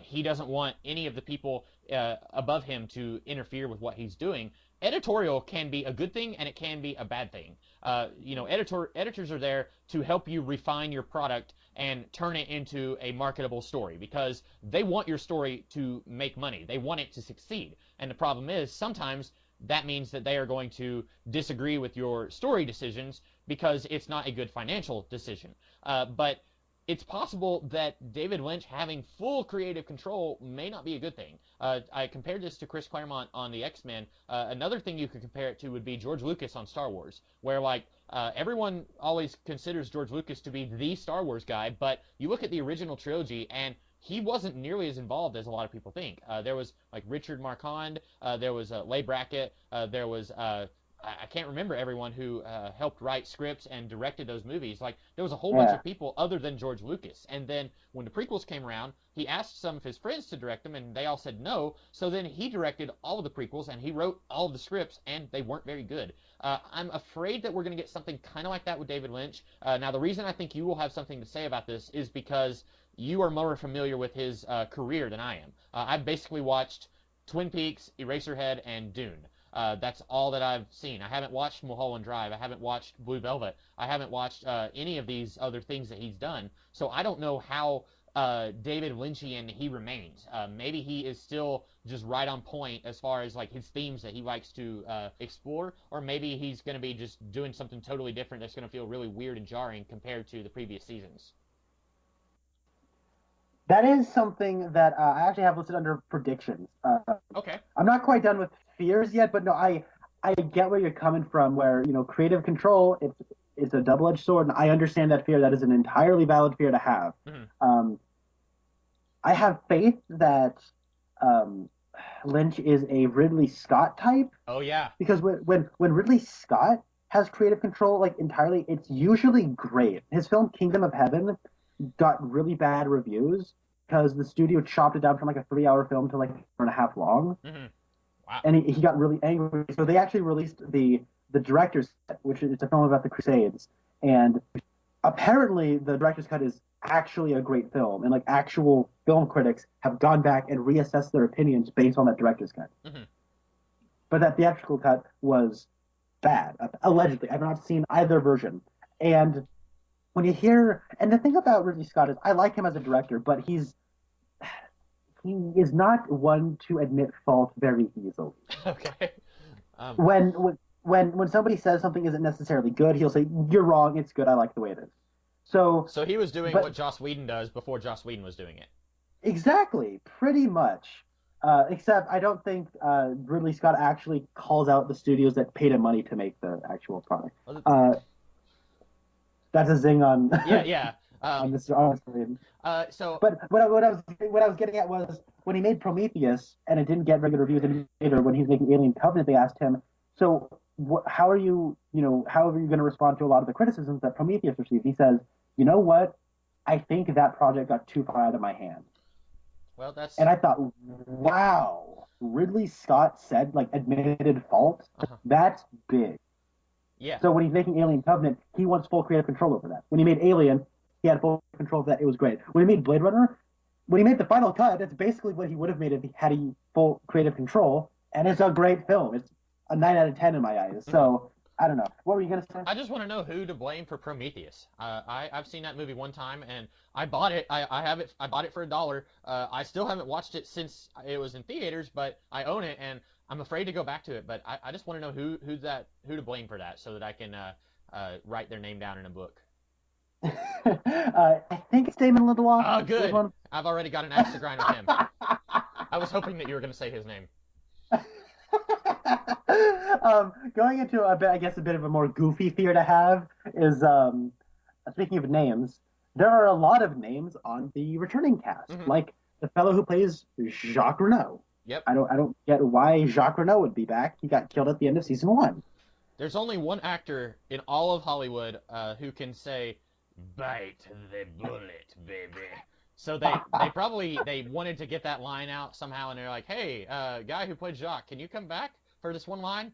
he doesn't want any of the people above him to interfere with what he's doing. Editorial can be a good thing, and it can be a bad thing. Editors are there to help you refine your product and turn it into a marketable story, because they want your story to make money. They want it to succeed. And the problem is, sometimes that means that they are going to disagree with your story decisions because it's not a good financial decision. But it's possible that David Lynch having full creative control may not be a good thing. I compared this to Chris Claremont on the X-Men. Another thing you could compare it to would be George Lucas on Star Wars, where, like, everyone always considers George Lucas to be the Star Wars guy, but you look at the original trilogy and he wasn't nearly as involved as a lot of people think. There was, like, Richard Marquand, there was Leigh Brackett, there was I can't remember everyone who helped write scripts and directed those movies. Like, there was a whole bunch Yeah. of people other than George Lucas. And then when the prequels came around, he asked some of his friends to direct them, and they all said no. So then he directed all of the prequels, and he wrote all of the scripts, and they weren't very good. I'm afraid that we're going to get something kind of like that with David Lynch. Now, the reason I think you will have something to say about this is because you are more familiar with his career than I am. I've basically watched Twin Peaks, Eraserhead, and Dune. That's all that I've seen. I haven't watched Mulholland Drive. I haven't watched Blue Velvet. I haven't watched any of these other things that he's done. So I don't know how David Lynchian he remains. Maybe he is still just right on point as far as, like, his themes that he likes to explore, or maybe he's going to be just doing something totally different that's going to feel really weird and jarring compared to the previous seasons. That is something that I actually have listed under predictions. Okay. I'm not quite done with fears yet, but no, I get where you're coming from. Where creative control, it's a double-edged sword, and I understand that fear. That is an entirely valid fear to have. Mm-hmm. I have faith that um, Lynch is a Ridley Scott type, Oh yeah. because when Ridley Scott has creative control, like, entirely, it's usually great. His film Kingdom of Heaven got really bad reviews because the studio chopped it down from like a 3 hour film to like an hour and a half long, Mm-hmm. Wow. and he got really angry. So they actually released the director's cut, which is a film about the Crusades, and apparently the director's cut is actually a great film, and like actual film critics have gone back and reassessed their opinions based on that director's cut. Mm-hmm. But that theatrical cut was bad, allegedly. I've not seen either version, and when you hear, and the thing about Ridley Scott is, I like him as a director, but he is not one to admit fault very easily. Okay. Um, When somebody says something isn't necessarily good, he'll say, "You're wrong. It's good. I like the way it is." So, so he was doing but what Joss Whedon does before Joss Whedon was doing it. exactly, pretty much. Except I don't think Ridley Scott actually calls out the studios that paid him money to make the actual product. That's a zing on Yeah, yeah. on Mr. Austin. So But what I was getting at was, when he made Prometheus and it didn't get regular reviews, and later when he's making Alien Covenant, they asked him, "So how are you how are you going to respond to a lot of the criticisms that Prometheus received?" He says, "You know what? I think that project got too far out of my hand." Well, And that's I thought, wow, Ridley Scott said, like, admitted fault. uh-huh. That's big. Yeah. So when he's making Alien Covenant, he wants full creative control over that. When he made Alien, he had full control of that. It was great. When he made Blade Runner, when he made the final cut, that's basically what he would have made if he had full creative control. And it's a great film. It's a 9 out of 10 in my eyes. Mhm. So I don't know. What were you gonna say? I just want to know who to blame for Prometheus. I've seen that movie one time and I bought it. I have it. I bought it for $1. I still haven't watched it since it was in theaters, but I own it and I'm afraid to go back to it. But I just want to know who to blame for that so that I can write their name down in a book. I think it's Damon Lindelof. Oh, This good. one. I've already got an axe to grind with him. I was hoping that you were going to say his name. Going into a bit, I guess, a bit of a more goofy fear to have is speaking of names, there are a lot of names on the returning cast, Hmm. like the fellow who plays Jacques Renault. Yep. I don't get why Jacques Renault would be back. He got killed at the end of season one. There's only one actor in all of Hollywood who can say, "Bite the bullet, baby." So they probably they wanted to get that line out somehow, and they're like, "Hey, guy who played Jacques, can you come back for this one line?"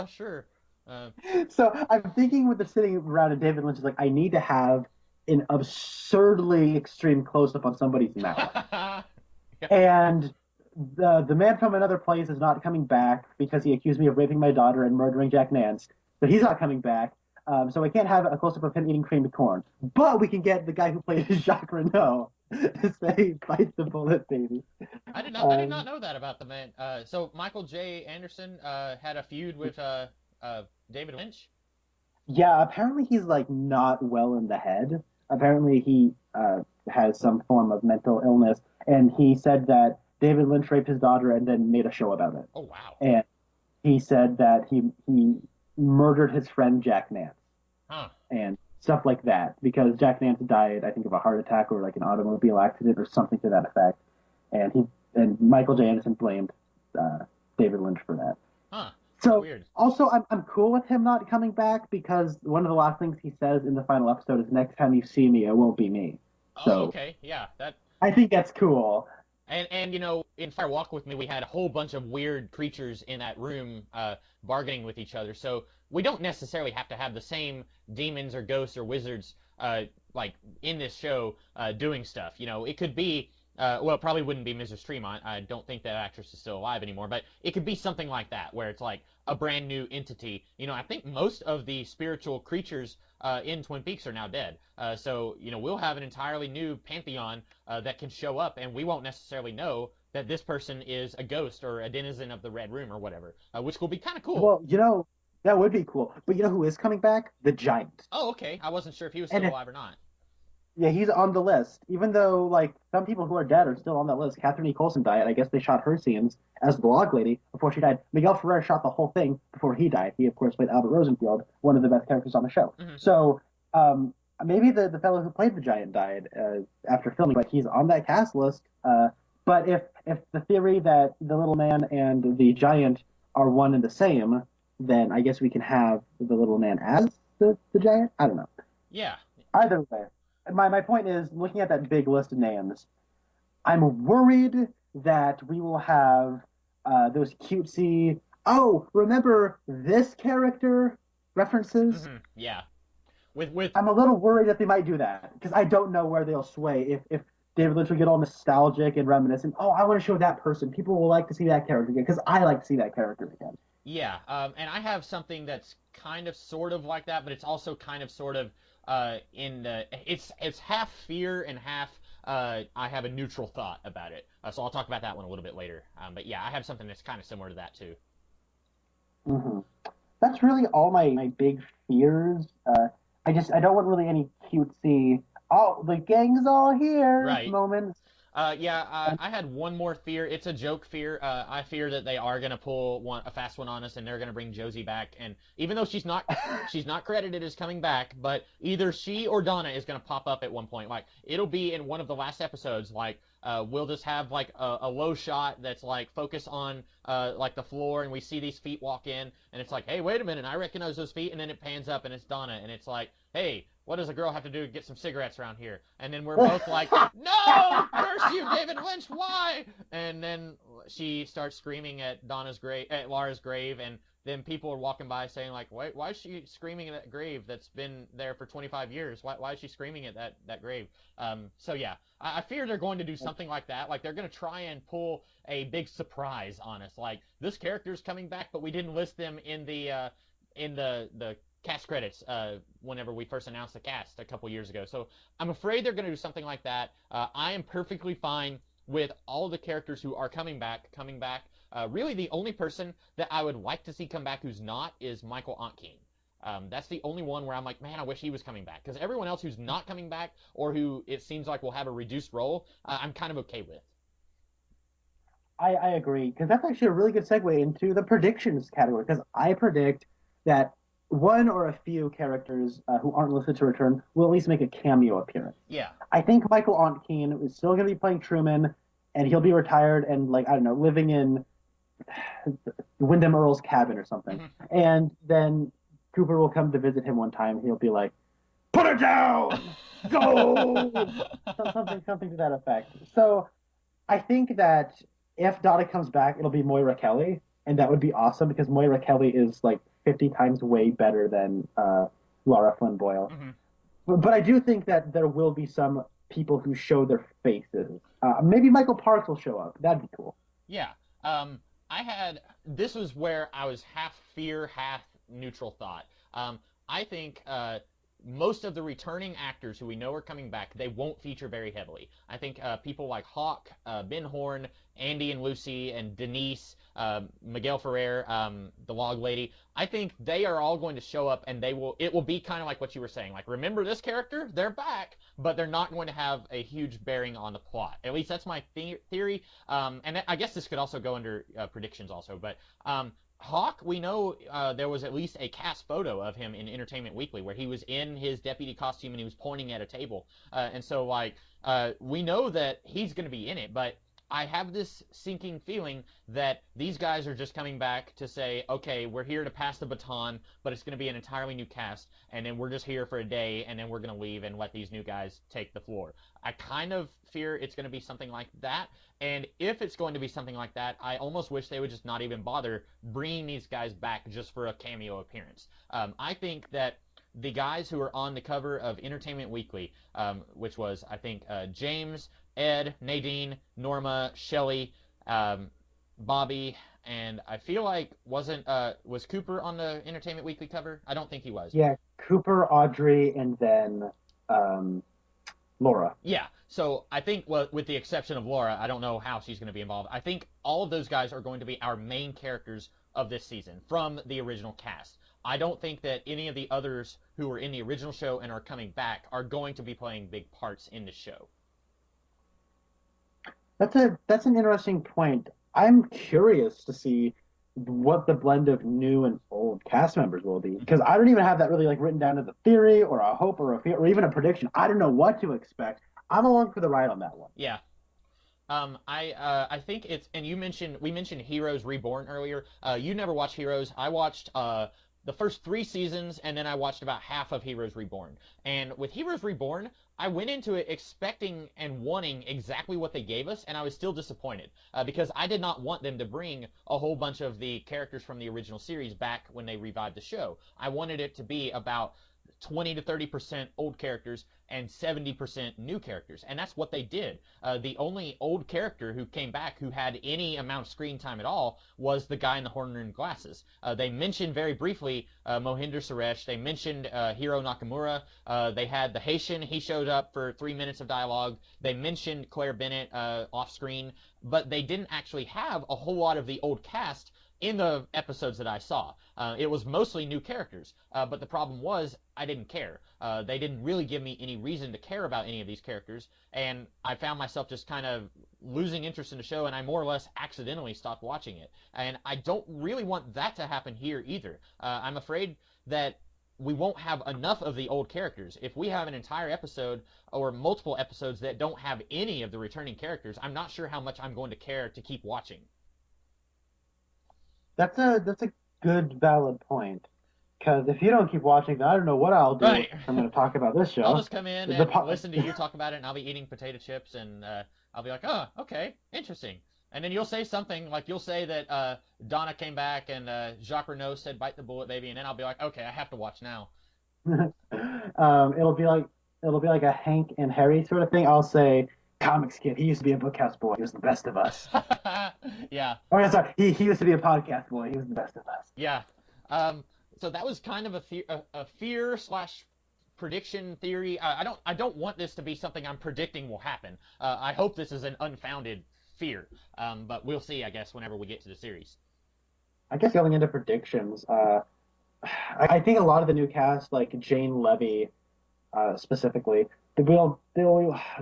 Sure. Uh, So I'm thinking with the sitting around and David Lynch is like, I need to have an absurdly extreme close up on somebody's mouth. yeah. And the man from another place is not coming back because he accused me of raping my daughter and murdering Jack Nance. So he's not coming back. So we can't have a close up of him eating creamed corn. But we can get the guy who plays Jacques Renault to say, "Bite the bullet, baby." I did not know that about the man. So Michael J. Anderson had a feud with David Lynch. Yeah, apparently he's like not well in the head. Apparently he has some form of mental illness, and he said that David Lynch raped his daughter and then made a show about it. Oh wow. And he said that he murdered his friend Jack Nance Huh. and stuff like that because Jack Nance died, I think, of a heart attack or like an automobile accident or something to that effect. And Michael J. Anderson blamed uh, David Lynch for that. Huh. That's So weird. also I'm cool with him not coming back because one of the last things he says in the final episode is next time you see me, it won't be me. Oh, So okay. Yeah. That I think that's cool. and in Fire Walk with Me, we had a whole bunch of weird creatures in that room bargaining with each other. So we don't necessarily have to have the same demons or ghosts or wizards like in this show doing stuff. It could be. Well, it probably wouldn't be Mrs. Tremont. I don't think that actress is still alive anymore, but it could be something like that, where it's like a brand new entity. I think most of the spiritual creatures in Twin Peaks are now dead. So, we'll have an entirely new pantheon that can show up, and we won't necessarily know that this person is a ghost or a denizen of the Red Room or whatever, which will be kind of cool. Well, that would be cool. But you know who is coming back? The Giant. Oh, okay. I wasn't sure if he was And still alive or not. yeah, he's on the list. Even though like some people who are dead are still on that list. Catherine E. Coulson died. I guess they shot her scenes as the log lady before she died. Miguel Ferrer shot the whole thing before he died. He of course played Albert Rosenfield, one of the best characters on the show. Hmm. So maybe the fellow who played the Giant died after filming, but he's on that cast list. But if the theory that the little man and the Giant are one and the same, then I guess we can have the little man as the Giant. I don't know. Yeah. Either way, my point is looking at that big list of names, I'm worried that we will have those cutesy, oh, remember this character references. Yeah. With I'm a little worried that they might do that because I don't know where they'll sway. If David Lynch will get all nostalgic and reminiscent, oh, I want to show that person. People will like to see that character again because I like to see that character again. Yeah, and I have something that's kind of sort of like that, but it's also kind of sort of in the it's half fear and half I have a neutral thought about it. So I'll talk about that one a little bit later. But yeah, I have something that's kind of similar to that too. Hmm. That's really all my big fears. I don't want really any cutesy, oh, the gang's all here Right. moments. Yeah, I had one more fear. It's a joke fear. I fear that they are gonna pull a fast one on us, and they're gonna bring Josie back. And even though she's not credited as coming back, but either she or Donna is gonna pop up at one point. Like it'll be in one of the last episodes. Like we'll just have like a low shot that's like focus on like the floor, and we see these feet walk in, and it's like, hey, wait a minute, I recognize those feet, and then it pans up, and it's Donna, and it's like, hey, what does a girl have to do to get some cigarettes around here? And then we're both like, no, they're you, David Lynch, why? And then she starts screaming at Lara's grave, and then people are walking by saying like, why is she screaming at that grave that's been there for 25 years? Why is she screaming at that grave? So yeah, I fear they're going to do something like that. Like they're going to try and pull a big surprise on us. Like this character's coming back, but we didn't list them in the cast credits whenever we first announced the cast a couple years ago. So I'm afraid they're going to do something like that. I am perfectly fine with all the characters who are coming back. Really, the only person that I would like to see come back who's not is Michael Ontkean. That's the only one where I'm like, man, I wish he was coming back. Because everyone else who's not coming back or who it seems like will have a reduced role, I'm kind of okay with. I agree because that's actually a really good segue into the predictions category. Because I predict that one or a few characters who aren't listed to return will at least make a cameo appearance. Yeah. I think Michael Ontkean is still going to be playing Truman, and he'll be retired and like I don't know, living in Wyndham Earl's cabin or something. Mm-hmm. And then Cooper will come to visit him one time. He'll be like, "Put her down, go," something to that effect. So I think that if Donna comes back, it'll be Moira Kelly, and that would be awesome because Moira Kelly is like 50 times way better than Laura Flynn Boyle. Mm-hmm. But I do think that there will be some people who show their faces. Maybe Michael Parks will show up. That'd be cool. Yeah. This was where I was half fear, half neutral thought. I think most of the returning actors who we know are coming back, they won't feature very heavily. I think people like Hawk, Ben Horn, Andy and Lucy, and Denise, Miguel Ferrer, the Log Lady, I think they are all going to show up and it will be kind of like what you were saying. Like, remember this character? They're back, but they're not going to have a huge bearing on the plot. At least that's my theory. And I guess this could also go under predictions also, but Hawk, we know there was at least a cast photo of him in Entertainment Weekly where he was in his deputy costume and he was pointing at a table. And so, like, we know that he's going to be in it, but I have this sinking feeling that these guys are just coming back to say, okay, we're here to pass the baton, but it's going to be an entirely new cast, and then we're just here for a day, and then we're going to leave and let these new guys take the floor. I kind of fear it's going to be something like that, and if it's going to be something like that, I almost wish they would just not even bother bringing these guys back just for a cameo appearance. I think that the guys who are on the cover of Entertainment Weekly, which was, I think, James, Ed, Nadine, Norma, Shelley, Bobby, and I feel like was Cooper on the Entertainment Weekly cover? I don't think he was. Yeah, Cooper, Audrey, and then Laura. Yeah, so I think, well, with the exception of Laura, I don't know how she's going to be involved. I think all of those guys are going to be our main characters of this season from the original cast. I don't think that any of the others who were in the original show and are coming back are going to be playing big parts in the show. That's an interesting point. I'm curious to see what the blend of new and old cast members will be because I don't even have that really like written down as a theory or a hope or a fear or even a prediction. I don't know what to expect. I'm along for the ride on that one. Yeah. I think it's, and we mentioned Heroes Reborn earlier. You never watched Heroes. I watched the first 3 seasons, and then I watched about half of Heroes Reborn. And with Heroes Reborn, I went into it expecting and wanting exactly what they gave us, and I was still disappointed because I did not want them to bring a whole bunch of the characters from the original series back when they revived the show. I wanted it to be about 20 to 30% old characters and 70% new characters. And that's what they did. The only old character who came back who had any amount of screen time at all was the guy in the horn-rimmed glasses. They mentioned very briefly Mohinder Suresh. They mentioned Hiro Nakamura. They had the Haitian. He showed up for 3 minutes of dialogue. They mentioned Claire Bennett off screen, but they didn't actually have a whole lot of the old cast in the episodes that I saw. It was mostly new characters, but the problem was I didn't care. They didn't really give me any reason to care about any of these characters, and I found myself just kind of losing interest in the show, and I more or less accidentally stopped watching it. And I don't really want that to happen here either. I'm afraid that we won't have enough of the old characters. If we have an entire episode or multiple episodes that don't have any of the returning characters, I'm not sure how much I'm going to care to keep watching. That's a good valid point. Because if you don't keep watching, then I don't know what I'll do if Right. I'm going to talk about this I'll show. just come in The and po- listen to you talk about it, and I'll be eating potato chips, and I'll be like, oh, okay, interesting. And then you'll say something like you'll say that Donna came back and Jacques Renault said "bite the bullet, baby," and then I'll be like, okay, I have to watch now. it'll be like a Hank and Harry sort of thing. I'll say, "Comics kid. He used to be a bookhouse boy. He was the best of us." Yeah, Oh, yeah, sorry. He used to be a podcast boy. He was the best of us. yeah. Um, so that was kind of a fear slash prediction theory. I don't want this to be something I'm predicting will happen. I hope this is an unfounded fear. But we'll see, I guess, whenever we get to the series. I guess going into predictions, I think a lot of the new cast, like Jane Levy, specifically, they'll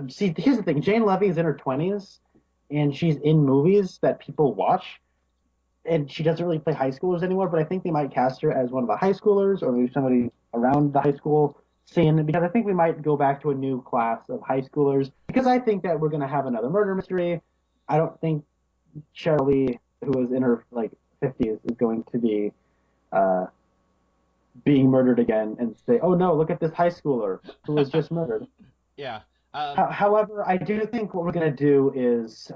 see. Here's the thing: Jane Levy is in her 20s, and she's in movies that people watch, and she doesn't really play high schoolers anymore. But I think they might cast her as one of the high schoolers, or maybe somebody around the high school scene, because I think we might go back to a new class of high schoolers. Because I think that we're going to have another murder mystery. I don't think Shirley, who is in her like 50s, is going to be uh, being murdered again and say, "Oh no, look at this high schooler who was just murdered." Yeah. Um, However, I do think what we're going to do is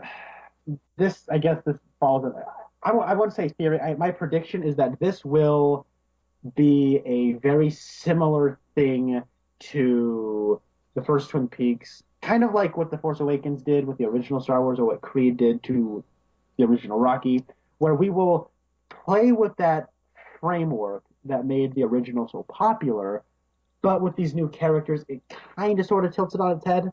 this. I guess this falls. I won't say theory. My prediction is that this will be a very similar thing to the first Twin Peaks, kind of like what The Force Awakens did with the original Star Wars, or what Creed did to the original Rocky, where we will play with that framework that made the original so popular, but with these new characters, it kind of sort of tilts it on its head.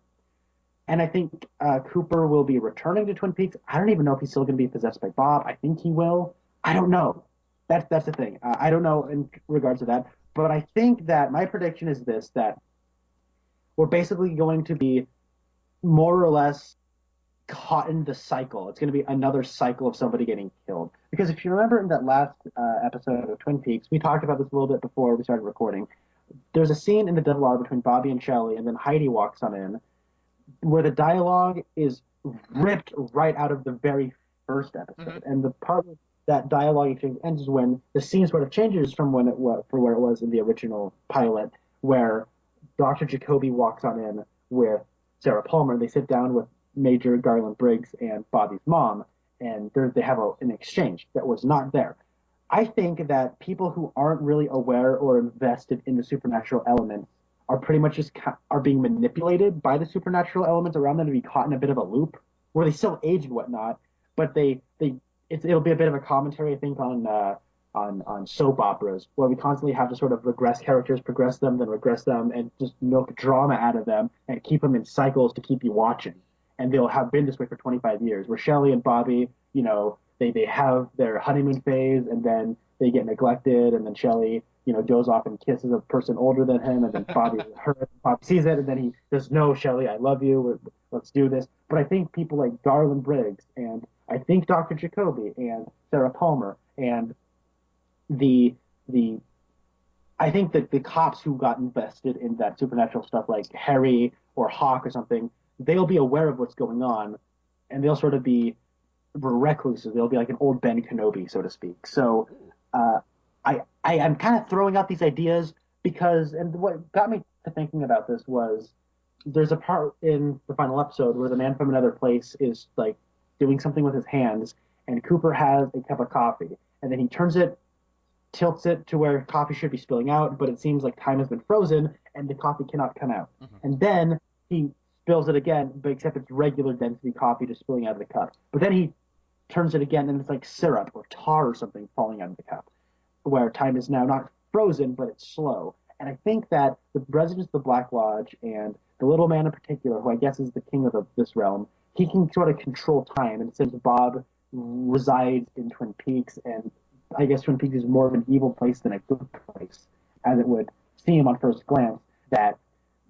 And I think Cooper will be returning to Twin Peaks. I don't even know if he's still going to be possessed by Bob. I think he will. I don't know. That's the thing. I don't know in regards to that. But I think that my prediction is this: that we're basically going to be more or less caught in the cycle. It's going to be another cycle of somebody getting killed. Because if you remember in that last episode of Twin Peaks, we talked about this a little bit before we started recording. There's a scene in the Devil Hour between Bobby and Shelley, and then Heidi walks on in, where the dialogue is ripped right out of the very first episode. mhm. And the part of that dialogue exchange ends is when the scene sort of changes from when it was for where it was in the original pilot, where Dr. Jacoby walks on in with Sarah Palmer. They sit down with Major Garland Briggs and Bobby's mom, and they have an exchange that was not there. I think that people who aren't really aware or invested in the supernatural elements are pretty much just are being manipulated by the supernatural elements around them to be caught in a bit of a loop where they still age and whatnot, but it'll be a bit of a commentary, I think, on soap operas where we constantly have to sort of regress characters, progress them, then regress them, and just milk drama out of them and keep them in cycles to keep you watching. And they'll have been this way for 25 years. Where Shelley and Bobby, they have their honeymoon phase and then they get neglected, and then Shelley, goes off and kisses a person older than him, and then Bobby hurt. Bobby sees it, and then he says, "No, Shelley, I love you. Let's do this." But I think people like Garland Briggs, and I think Dr. Jacoby and Sarah Palmer, and the the I think that the cops who got invested in that supernatural stuff, like Harry or Hawk or something, they'll be aware of what's going on, and they'll sort of be recluses. They'll be like an old Ben Kenobi, so to speak. So uh, I am kind of throwing out these ideas because, and what got me to thinking about this was there's a part in the final episode where the man from another place is like doing something with his hands, and Cooper has a cup of coffee, and then he tilts it to where coffee should be spilling out, but it seems like time has been frozen and the coffee cannot come out. Mhm. And then he spills it again, but except it's regular density coffee just spilling out of the cup. But then he turns it again and it's like syrup or tar or something falling out of the cup, where time is now not frozen, but it's slow. And I think that the residents of the Black Lodge and the little man in particular, who I guess is the king of this realm, he can sort of control time. And since Bob resides in Twin Peaks, and I guess Twin Peaks is more of an evil place than a good place, as it would seem on first glance, that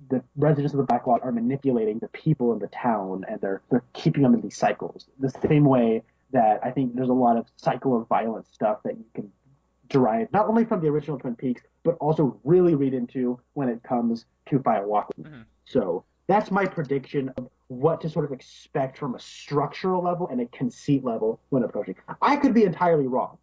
the residents of the Black Lodge are manipulating the people in the town, and they're keeping them in these cycles. The same way that I think there's a lot of cycle of violence stuff that you can derive not only from the original Twin Peaks, but also really read into when it comes to Fire Walking. Mhm. So that's my prediction of what to sort of expect from a structural level and a conceit level when approaching. I could be entirely wrong,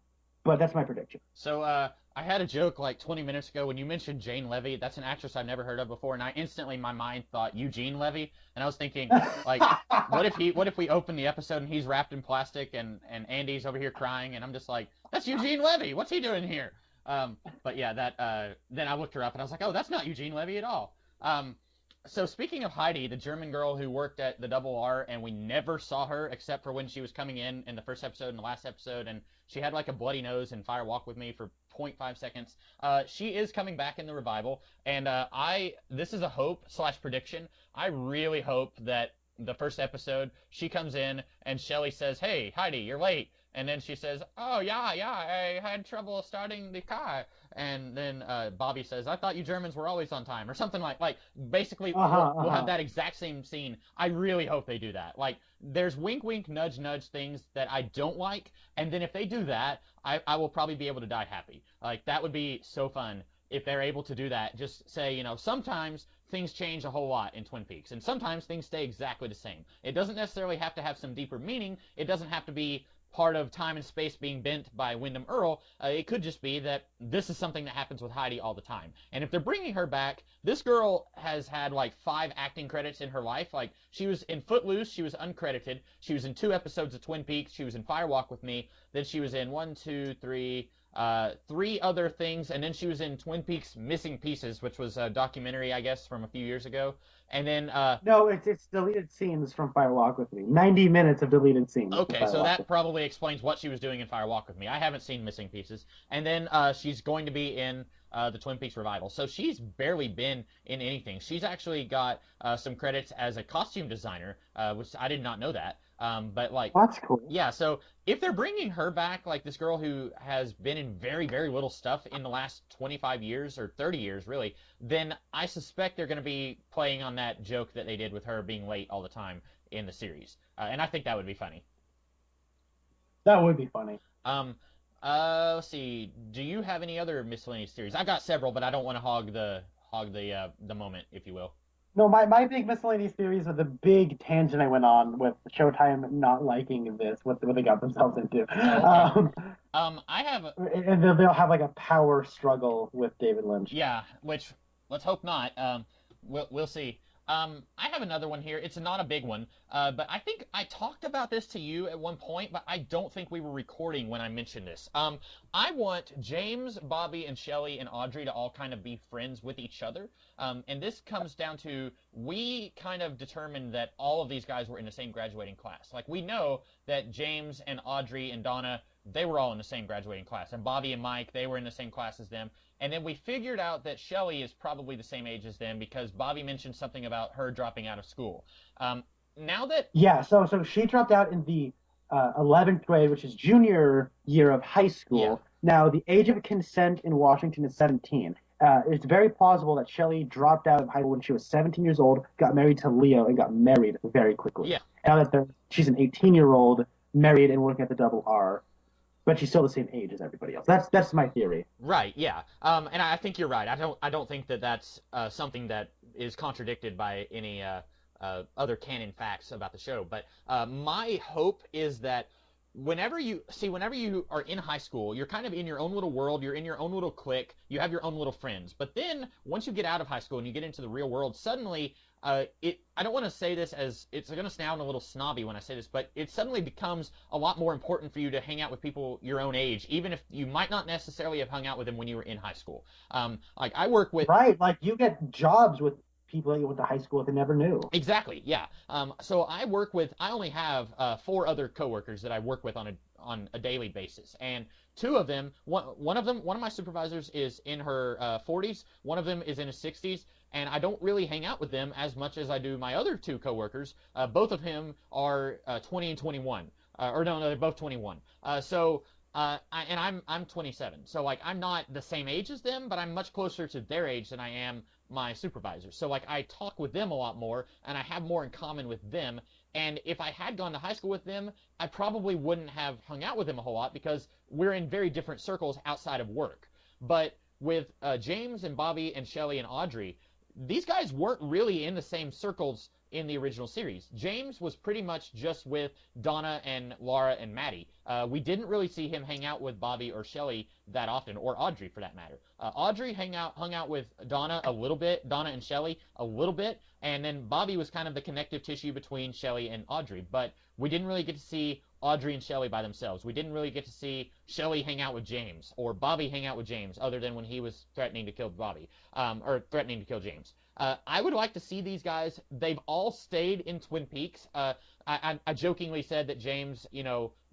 but that's my prediction. So I had a joke like 20 minutes ago when you mentioned Jane Levy. That's an actress I've never heard of before, and I instantly my mind thought Eugene Levy, and I was thinking like, what if we open the episode and he's wrapped in plastic and Andy's over here crying, and I'm just like, that's Eugene Levy. What's he doing here? But yeah, that then I looked her up and I was like, oh, that's not Eugene Levy at all. So speaking of Heidi, the German girl who worked at the Double R, and we never saw her except for when she was coming in the first episode and the last episode, and she had like a bloody nose in Fire Walk with Me for zero point 0.5 seconds. She is coming back in the revival, and this is a hope slash prediction. I really hope that the first episode she comes in and Shelley says, "Hey, Heidi, you're late." And then she says, "Oh, yeah, I had trouble starting the car." And then Bobby says, "I thought you Germans were always on time," or something like basically we'll have that exact same scene. I really hope they do that. Like, there's wink, wink, nudge, nudge things that I don't like, and then if they do that, I will probably be able to die happy. Like, that would be so fun if they're able to do that. Just say, sometimes things change a whole lot in Twin Peaks, and sometimes things stay exactly the same. It doesn't necessarily have to have some deeper meaning. It doesn't have to be part of time and space being bent by Wyndham Earl. It could just be that this is something that happens with Heidi all the time. And if they're bringing her back, this girl has had like 5 acting credits in her life. Like, she was in Footloose, she was uncredited. She was in 2 episodes of Twin Peaks. She was in Fire Walk with Me. Then she was in 3 other things, and then she was in Twin Peaks Missing Pieces, which was a documentary, I guess, from a few years ago. And then No, it's deleted scenes from Fire Walk with Me. 90 minutes of deleted scenes. Okay, so that probably explains what she was doing in Fire Walk with Me. I haven't seen Missing Pieces. And then she's going to be in the Twin Peaks revival. So she's barely been in anything. She's actually got some credits as a costume designer, which I did not know that. But like, that's cool. Yeah, so if they're bringing her back, like this girl who has been in very, very little stuff in the last 25 years or 30 years, really, then I suspect they're going to be playing on that joke that they did with her being late all the time in the series. And I think that would be funny. That would be funny. Let's see. Do you have any other miscellaneous theories? I've got several, but I don't want to hog the moment, if you will. No, my big miscellaneous theories are the big tangent I went on with Showtime not liking this, what they got themselves into. Oh, okay. I have, and they'll have like a power struggle with David Lynch. Yeah, which let's hope not. We'll see. I have another one here. It's not a big one, but I think I talked about this to you at one point, but I don't think we were recording when I mentioned this. I want James, Bobby, and Shelley and Audrey to all kind of be friends with each other. And this comes down to, we kind of determined that all of these guys were in the same graduating class. Like, we know that James and Audrey and Donna, they were all in the same graduating class. And Bobby and Mike, they were in the same class as them. And then we figured out that Shelley is probably the same age as them because Bobby mentioned something about her dropping out of school. Now that... Yeah, so she dropped out in the 11th grade, which is junior year of high school. Yeah. Now, the age of consent in Washington is 17. It's very plausible that Shelley dropped out of high school when she was 17 years old, got married to Leo, and got married very quickly. Yeah. Now that she's an 18-year-old, married and working at the Double R, but she's still the same age as everybody else. That's my theory. Right. Yeah. And I think you're right. I don't think that that's something that is contradicted by any other canon facts about the show. But my hope is that whenever you are in high school, you're kind of in your own little world, you're in your own little clique, you have your own little friends. But then once you get out of high school and you get into the real world, suddenly I don't want to say this as, it's going to sound a little snobby when I say this, but it suddenly becomes a lot more important for you to hang out with people your own age, even if you might not necessarily have hung out with them when you were in high school. Like, I work with... Right, like you get jobs with people that you went to high school with and never knew. Exactly, yeah. So I only have 4 other coworkers that I work with on a daily basis, and 2 of them, one of my supervisors is in her 40s, one of them is in his 60s, and I don't really hang out with them as much as I do my other 2 coworkers. Both of them are 20 and 21, or no, they're both 21. I'm 27, so like I'm not the same age as them, but I'm much closer to their age than I am my supervisors. So like I talk with them a lot more, and I have more in common with them. And if I had gone to high school with them, I probably wouldn't have hung out with them a whole lot because we're in very different circles outside of work. But with James and Bobby and Shelley and Audrey, these guys weren't really in the same circles in the original series. James was pretty much just with Donna and Laura and Maddie. We didn't really see him hang out with Bobby or Shelley that often, or Audrey for that matter. Audrey hung out with Donna a little bit, Donna and Shelley a little bit, and then Bobby was kind of the connective tissue between Shelley and Audrey. But we didn't really get to see Audrey and Shelley by themselves. We didn't really get to see Shelley hang out with James or Bobby hang out with James, other than when he was threatening to kill Bobby, or threatening to kill James. I would like to see these guys. They've all stayed in Twin Peaks. I jokingly said that James,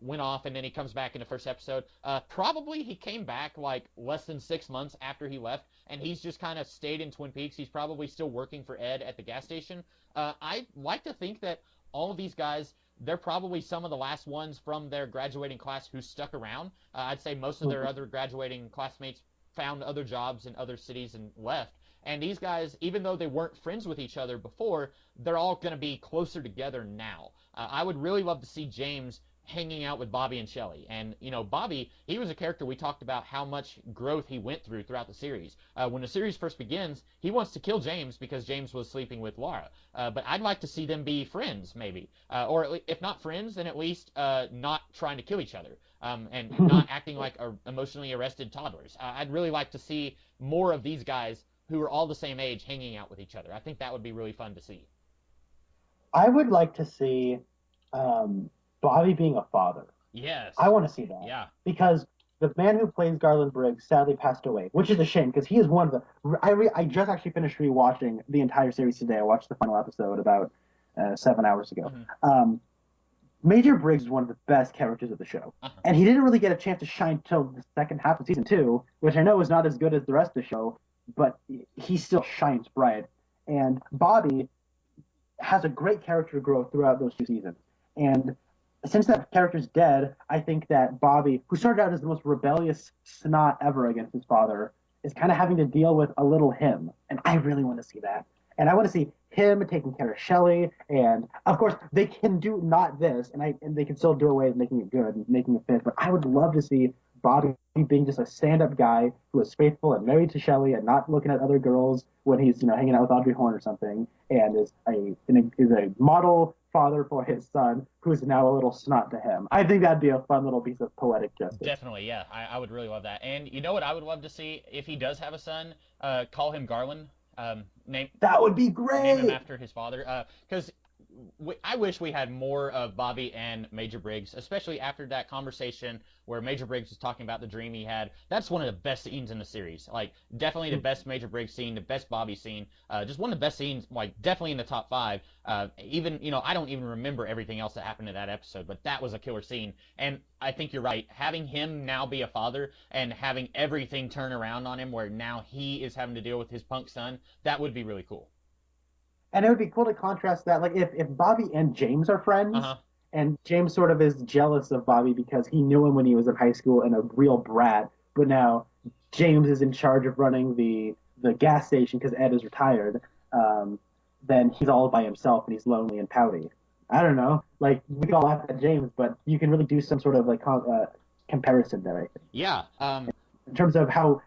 went off and then he comes back in the first episode. Probably he came back like less than 6 months after he left, and he's just kind of stayed in Twin Peaks. He's probably still working for Ed at the gas station. I like to think that all of these guys, they're probably some of the last ones from their graduating class who stuck around. I'd say most of their other graduating classmates found other jobs in other cities and left. And these guys, even though they weren't friends with each other before, they're all going to be closer together now. I would really love to see James hanging out with Bobby and Shelley. And, Bobby, he was a character we talked about how much growth he went through throughout the series. When the series first begins, he wants to kill James because James was sleeping with Laura. But I'd like to see them be friends, maybe. Or if not friends, then at least not trying to kill each other. And not acting like emotionally arrested toddlers. I'd really like to see more of these guys who are all the same age hanging out with each other. I think that would be really fun to see. I would like to see Bobby being a father. Yes. I want to see that. Yeah. Because the man who plays Garland Briggs sadly passed away, which is a shame because he is one of the. I just actually finished rewatching the entire series today. I watched the final episode about 7 hours ago. Mm-hmm. Major Briggs is one of the best characters of the show. Uh-huh. And he didn't really get a chance to shine till the second half of season 2, which I know is not as good as the rest of the show, but he still shines bright. And Bobby has a great character growth throughout those 2 seasons. And since that character's dead, I think that Bobby, who started out as the most rebellious snot ever against his father, is kind of having to deal with a little him. And I really want to see that. And I want to see him taking care of Shelley. And, of course, they can do not this, and they can still do away with making it good and making it fit. But I would love to see Bobby being just a stand-up guy who is faithful and married to Shelley and not looking at other girls when he's, hanging out with Audrey Horne or something, and is a model father for his son who is now a little snot to him. I think that'd be a fun little piece of poetic justice. Definitely, yeah. I would really love that. And you know what I would love to see? If he does have a son, call him Garland. That would be great. Name him after his father. Because I wish we had more of Bobby and Major Briggs, especially after that conversation where Major Briggs was talking about the dream he had. That's one of the best scenes in the series. Like, definitely the best Major Briggs scene, the best Bobby scene. Just one of the best scenes, like, definitely in the top 5. Even, I don't even remember everything else that happened in that episode, but that was a killer scene. And I think you're right. Having him now be a father and having everything turn around on him where now he is having to deal with his punk son, that would be really cool. And it would be cool to contrast that, like, if Bobby and James are friends, uh-huh. and James sort of is jealous of Bobby because he knew him when he was in high school and a real brat, but now James is in charge of running the gas station because Ed is retired, then he's all by himself and he's lonely and pouty. I don't know. Like, we can all laugh at James, but you can really do some sort of, like, comparison there, I think. Yeah. In terms of how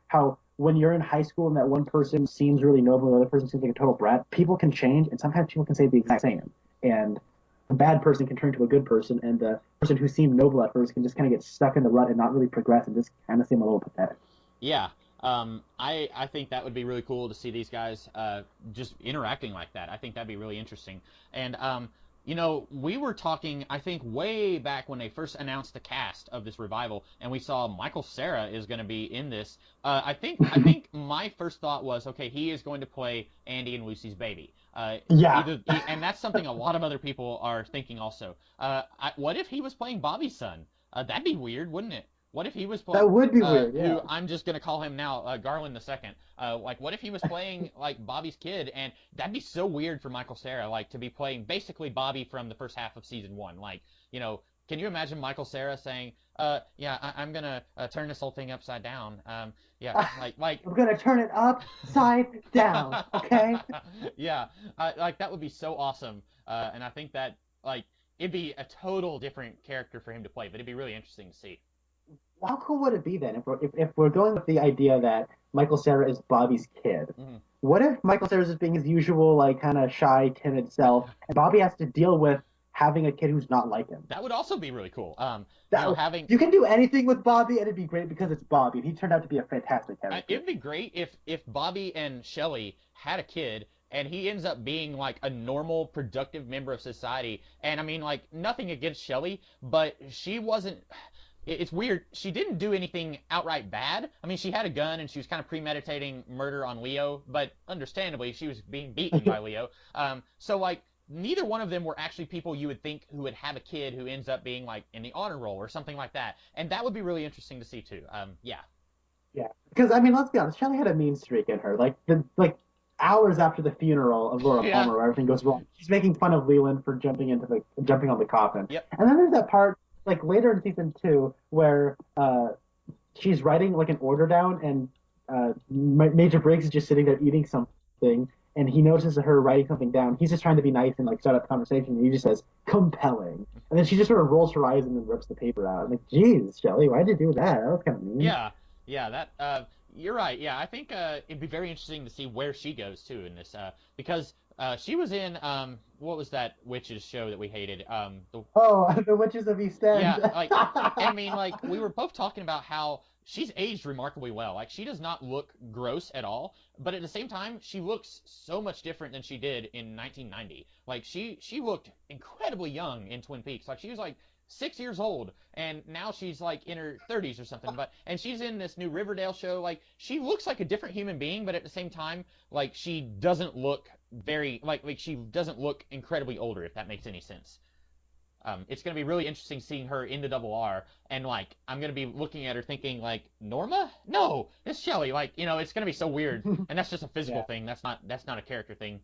when you're in high school and that one person seems really noble and the other person seems like a total brat, people can change, and sometimes people can say the exact same. And a bad person can turn to a good person, and the person who seemed noble at first can just kind of get stuck in the rut and not really progress and just kind of seem a little pathetic. Yeah. I think that would be really cool to see these guys just interacting like that. I think that'd be really interesting. And we were talking, I think, way back when they first announced the cast of this revival, and we saw Michael Cera is going to be in this. I think my first thought was, okay, he is going to play Andy and Lucy's baby. And that's something a lot of other people are thinking also. What if he was playing Bobby's son? That'd be weird, wouldn't it? What if he was playing... That would be weird, yeah. Who I'm just going to call him now Garland II. What if he was playing, like, Bobby's kid? And that'd be so weird for Michael Cera, like, to be playing basically Bobby from the first half of season 1. Like, can you imagine Michael Cera saying, I'm going to turn this whole thing upside down. I'm going to turn it upside down, okay? Yeah, that would be so awesome. And I think that, like, it'd be a total different character for him to play, but it'd be really interesting to see. how cool would it be then if we're going with the idea that Michael Cera is Bobby's kid? Mhm. What if Michael Cera is just being his usual like kind of shy, timid self, and Bobby has to deal with having a kid who's not like him? That would also be really cool. That Having you can do anything with Bobby, and it'd be great because it's Bobby, and he turned out to be a fantastic character. it'd be great if Bobby and Shelly had a kid and he ends up being like a normal, productive member of society. And I mean, like nothing against Shelly, but she wasn't. It's weird. She didn't do anything outright bad. I mean, she had a gun and she was kind of premeditating murder on Leo, but understandably, she was being beaten by Leo. So like neither one of them were actually people you would think who would have a kid who ends up being like in the honor roll or something like that. And that would be really interesting to see too. Yeah. Yeah, because I mean, let's be honest, Shelley had a mean streak in her. Like hours after the funeral of Laura Yeah. Palmer, where everything goes wrong, she's making fun of Leland for jumping on the coffin. Yep. And then there's that part like later in season two where she's writing like an order down, and Major Briggs is just sitting there eating something, and he notices her writing something down. He's just trying to be nice and like start up the conversation, and he just says compelling, and then she just sort of rolls her eyes and then rips the paper out. I'm like, geez, Shelley, why'd you do that? That was kind of mean. Yeah, yeah, that you're right. Yeah, I think it'd be very interesting to see where she goes too in this because she was in what was that witches show that we hated? Oh, the Witches of East End. Yeah, like I mean, like we were both talking about how she's aged remarkably well. Like she does not look gross at all, but at the same time, she looks so much different than she did in 1990. Like she looked incredibly young in Twin Peaks. Like she was like 6 years old, and now she's like in her 30s or something. But and she's in this new Riverdale show. Like she looks like a different human being, but at the same time, like she doesn't look very like she doesn't look incredibly older. If that makes any sense. It's going to be really interesting seeing her in the double R, and like I'm going to be looking at her thinking like Norma, no, it's Shelly. Like it's going to be so weird, and that's just a physical Yeah. thing. That's not a character thing.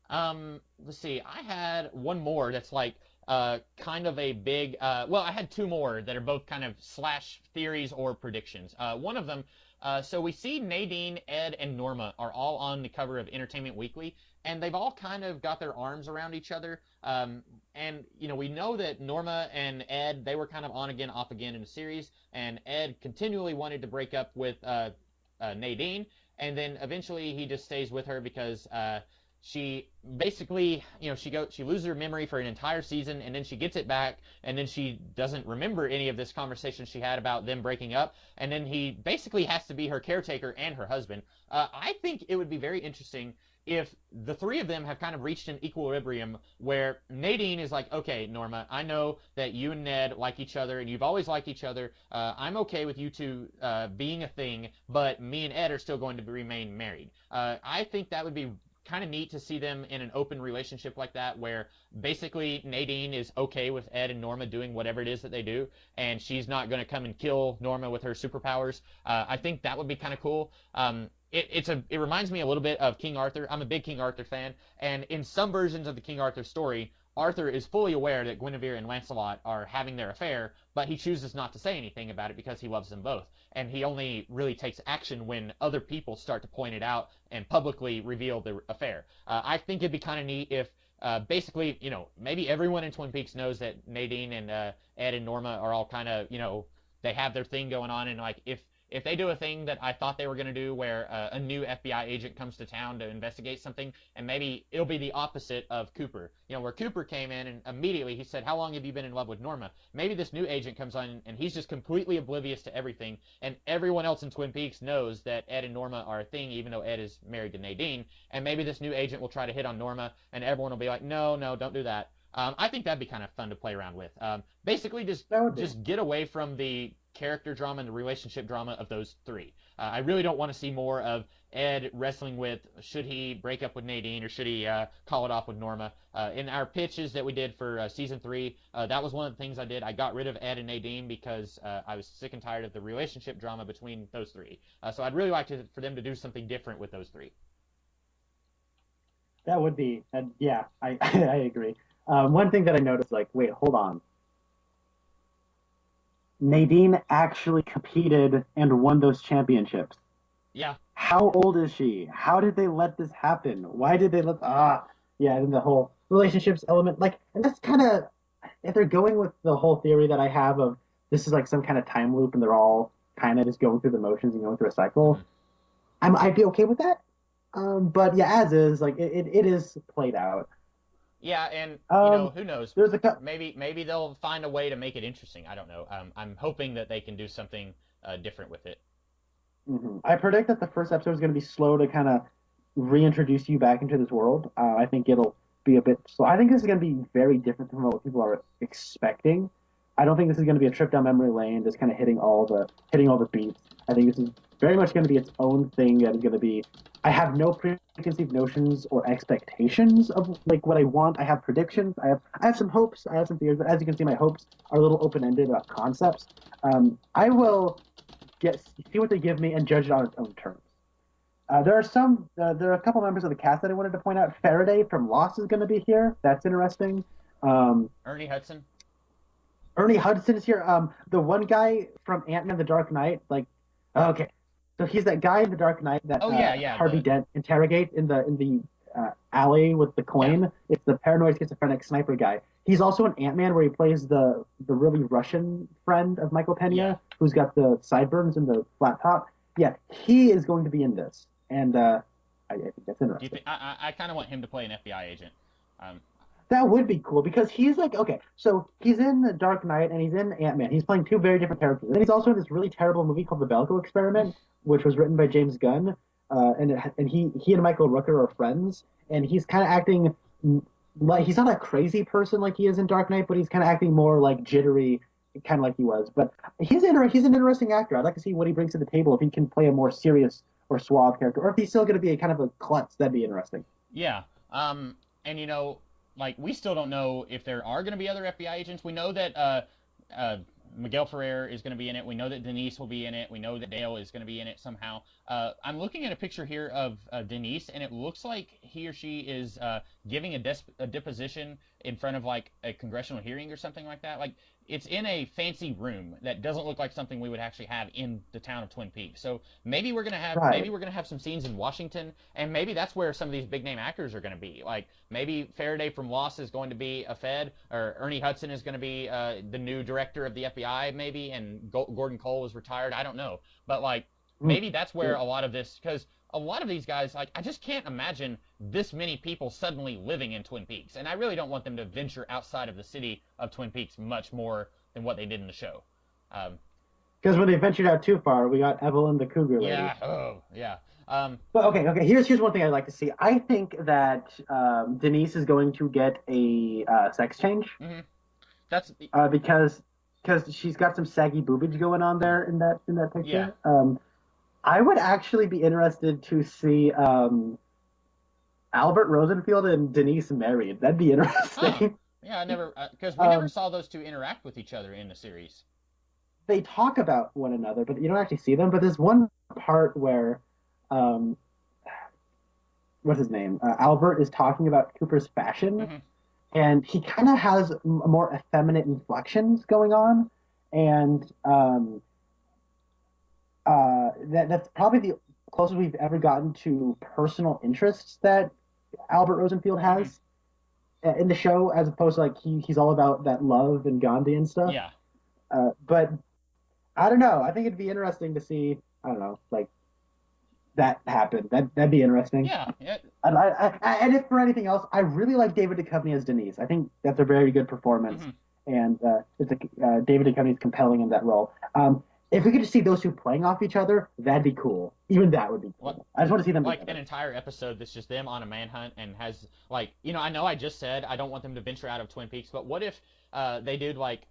Let's see. I had one more that's like kind of a big. Well, I had two more that are both kind of slash theories or predictions. One of them. So we see Nadine, Ed, and Norma are all on the cover of Entertainment Weekly, and they've all kind of got their arms around each other. And we know that Norma and Ed they were kind of on again, off again in the series, and Ed continually wanted to break up with Nadine, and then eventually he just stays with her because she basically, she loses her memory for an entire season, and then she gets it back, and then she doesn't remember any of this conversation she had about them breaking up, and then he basically has to be her caretaker and her husband. I think it would be very interesting if the three of them have kind of reached an equilibrium where Nadine is like, okay, Norma, I know that you and Ned like each other and you've always liked each other. I'm okay with you two being a thing, but me and Ed are still going to remain married. I think that would be kind of neat to see them in an open relationship like that where basically Nadine is okay with Ed and Norma doing whatever it is that they do, and she's not going to come and kill Norma with her superpowers. I think that would be kind of cool. It reminds me a little bit of King Arthur. I'm a big King Arthur fan, and in some versions of the King Arthur story, Arthur is fully aware that Guinevere and Lancelot are having their affair, but he chooses not to say anything about it because he loves them both. And he only really takes action when other people start to point it out and publicly reveal the affair. I think it'd be kind of neat if basically, maybe everyone in Twin Peaks knows that Nadine and Ed and Norma are all kind of, they have their thing going on, and like if they do a thing that I thought they were going to do where a new FBI agent comes to town to investigate something, and maybe it'll be the opposite of Cooper. Where Cooper came in and immediately he said, how long have you been in love with Norma? Maybe this new agent comes on and he's just completely oblivious to everything, and everyone else in Twin Peaks knows that Ed and Norma are a thing, even though Ed is married to Nadine, and maybe this new agent will try to hit on Norma, and everyone will be like, no, no, don't do that. I think that'd be kind of fun to play around with. Basically, just get away from the character drama and the relationship drama of those three. I really don't want to see more of Ed wrestling with should he break up with Nadine or should he call it off with Norma. In our pitches that we did for season 3, that was one of the things I did. I got rid of Ed and Nadine because I was sick and tired of the relationship drama between those three. So I'd really like for them to do something different with those three. That would be, yeah, I agree. One thing that I noticed, like, wait, hold on. Nadine actually competed and won those championships. Yeah, How old is she? How did they let this happen? Why did they let yeah, and the whole relationships element, like, and that's kind of if they're going with the whole theory that I have of this is like some kind of time loop and they're all kind of just going through the motions and going through a cycle, Hmm. I'd be okay with that. But yeah, as is, like it is played out. Yeah, and Um, who knows? there's a cou- Maybe they'll find a way to make it interesting. I don't know. I'm hoping that they can do something different with it. I predict that the first episode is going to be slow to kind of reintroduce you back into this world. I think it'll be a bit slow. I think this is going to be very different from what people are expecting. I don't think this is going to be a trip down memory lane, just kind of hitting all the beats. I think this is very much going to be its own thing that is going to be. I have no preconceived notions or expectations of like what I want. I have predictions. I have some hopes. I have some fears. But as you can see, my hopes are a little open ended about concepts. I will get see what they give me and judge it on its own terms. There are a couple members of the cast that I wanted to point out. Faraday from Lost is going to be here. That's interesting. Um, Ernie Hudson. Ernie Hudson is here. The one guy from Ant-Man: The Dark Knight, like, okay, so he's that guy in The Dark Knight that Oh yeah, yeah. Harvey The Dent interrogates in the alley with the yeah. coin. It's the paranoid schizophrenic sniper guy. He's also an Ant-Man where he plays the really Russian friend of Michael Yeah. Pena, who's got the sideburns and the flat top. Yeah, he is going to be in this, and I think that's Do you interesting. think I kind of want him to play an FBI agent? Um, That would be cool because he's like, okay, so he's in the Dark Knight and he's in Ant-Man. He's playing two very different characters. And he's also in this really terrible movie called The Belko Experiment, which was written by James Gunn. And he and Michael Rooker are friends. And he's kind of acting like he's not a crazy person like he is in Dark Knight, but he's kind of acting more like jittery, kind of like he was. But he's an interesting actor. I'd like to see what he brings to the table if he can play a more serious or suave character, or if he's still going to be a kind of a klutz. That'd be interesting. yeah. And like we still don't know if there are going to be other FBI agents. We know that uh, Miguel Ferrer is going to be in it. We know that Denise will be in it. We know that Dale is going to be in it somehow. I'm looking at a picture here of Denise, and it looks like he or she is giving a deposition in front of like a congressional hearing or something like that. Like it's in a fancy room that doesn't look like something we would actually have in the town of Twin Peaks. So maybe Right. we're gonna have some scenes in Washington, and maybe that's where some of these big name actors are going to be. Like maybe Faraday from Lost is going to be a Fed, or Ernie Hudson is going to be the new director of the FBI, maybe, and Gordon Cole was retired. I don't know, but like Mm, maybe that's where a lot of this, because a lot of these guys, like I just can't imagine this many people suddenly living in Twin Peaks, and I really don't want them to venture outside of the city of Twin Peaks much more than what they did in the show. Um, Because when they ventured out too far, we got Evelyn the Cougar Lady. yeah, oh yeah, But okay. Here's one thing I'd like to see. I think that Denise is going to get a sex change hmm that's because she's got some saggy boobage going on there in that yeah. picture. I would actually be interested to see Albert Rosenfield and Denise married. That'd be Huh. interesting. Yeah, I never, because we never um, saw those two interact with each other in the series. they talk about one another, but you don't actually see them. But there's one part where um, what's his name? Albert is talking about Cooper's fashion, Hmm. and he kind of has more effeminate inflections going on, and that's probably the closest we've ever gotten to personal interests that Albert Rosenfield Hmm. has in the show, as opposed to like he's all about that love and Gandhi and stuff. Yeah. But I don't know. I think it'd be interesting to see. I don't know, like that happen. That'd be interesting. Yeah. Yeah. And if for anything else, I really like David Duchovny as Denise. I think that's a very good performance, Hmm. and David Duchovny is compelling in that role. If we could just see those two playing off each other, that'd be cool. Even that would be What, cool. I just want to see them like an together. entire episode that's just them on a manhunt and has like, I know I just said I don't want them to venture out of Twin Peaks, but what if they did like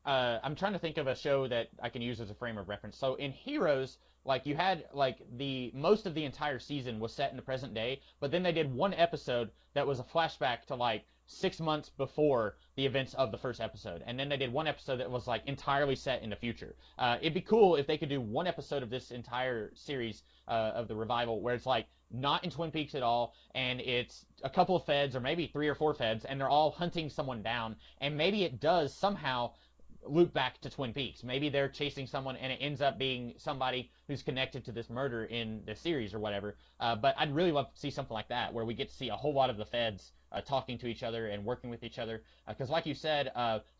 I'm trying to think of a show that I can use as a frame of reference. So in Heroes, like you had like the most of the entire season was set in the present day, but then they did one episode that was a flashback to like 6 months before the events of the first episode, and then they did one episode that was like entirely set in the future. It'd be cool if they could do one episode of this entire series of the revival where it's like not in Twin Peaks at all, and it's a couple of feds or maybe three or four feds, and they're all hunting someone down, and maybe it does somehow loop back to Twin Peaks. Maybe they're chasing someone and it ends up being somebody who's connected to this murder in the series or whatever. But I'd really love to see something like that where we get to see a whole lot of the feds talking to each other and working with each other. Because, like you said,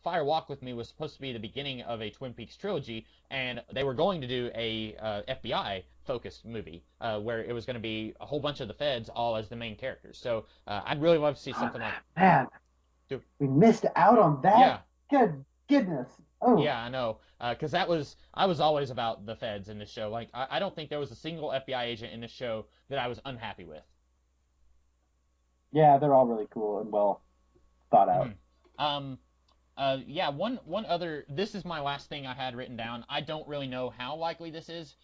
Fire Walk with Me was supposed to be the beginning of a Twin Peaks trilogy, and they were going to do a FBI focused movie where it was going to be a whole bunch of the feds all as the main characters. So I'd really love to see something like. Man, we missed out on Yeah, that. Good goodness. Oh, yeah, I know. Because I was always about the feds in this show. Like I don't think there was a single FBI agent in this show that I was unhappy with. yeah, they're all really cool and well thought out. Mm-hmm. Yeah, one other. This is my last thing I had written down. I don't really know how likely this is.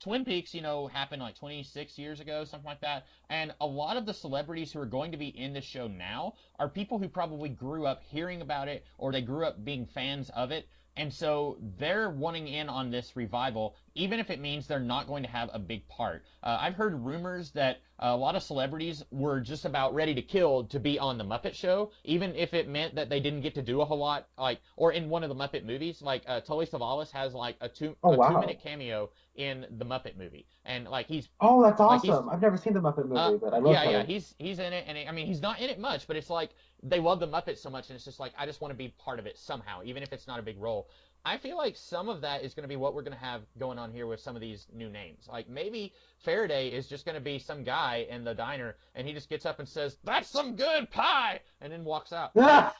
Twin Peaks, happened like 26 years ago, something like that. And a lot of the celebrities who are going to be in the show now are people who probably grew up hearing about it or they grew up being fans of it. And so they're wanting in on this revival, even if it means they're not going to have a big part. I've heard rumors that a lot of celebrities were just about ready to kill to be on the Muppet Show, even if it meant that they didn't get to do a whole lot, like, or in one of the Muppet movies. Like, Tully Savalas has like Oh a wow. 2 minute cameo in the Muppet movie, and like Oh, that's he's awesome. I've never seen the Muppet movie, but I love yeah, Tully. he's in it, and I mean he's not in it much, but it's like they love the Muppets so much, and it's just like I just want to be part of it somehow, even if it's not a big role. I feel like some of that is going to be what we're going to have going on here with some of these new names. Like maybe Faraday is just going to be some guy in the diner, and he just gets up and says, "That's some good pie," and then walks out. Like,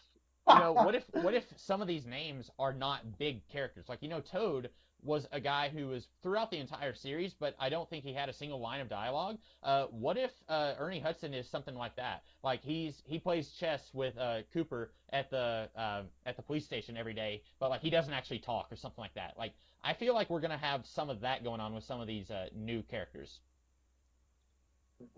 what if some of these names are not big characters? Like, Toad was a guy who was throughout the entire series, but I don't think he had a single line of dialogue. What if Ernie Hudson is something like that? Like he plays chess with Cooper at the police station every day, but like he doesn't actually talk or something like that. Like I feel like we're gonna have some of that going on with some of these new characters.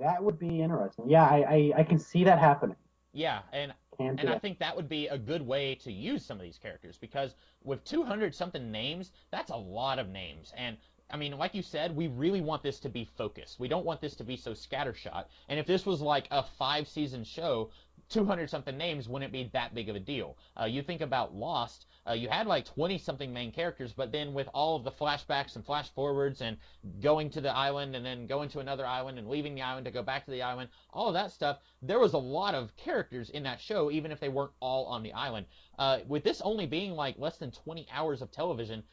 That would be interesting. Yeah, I can see that happening. Yeah, and Can see and I that. think that would be a good way to use some of these characters because with 200 something names, that's a lot of names. And I mean, like you said, we really want this to be focused. We don't want this to be so scattershot. And if this was like a 5 season show, 200 something names wouldn't be that big of a deal. You think about Lost, you had like 20 something main characters, but then with all of the flashbacks and flash forwards and going to the island and then going to another island and leaving the island to go back to the island, all of that stuff, there was a lot of characters in that show, even if they weren't all on the island. With this only being like less than 20 hours of television,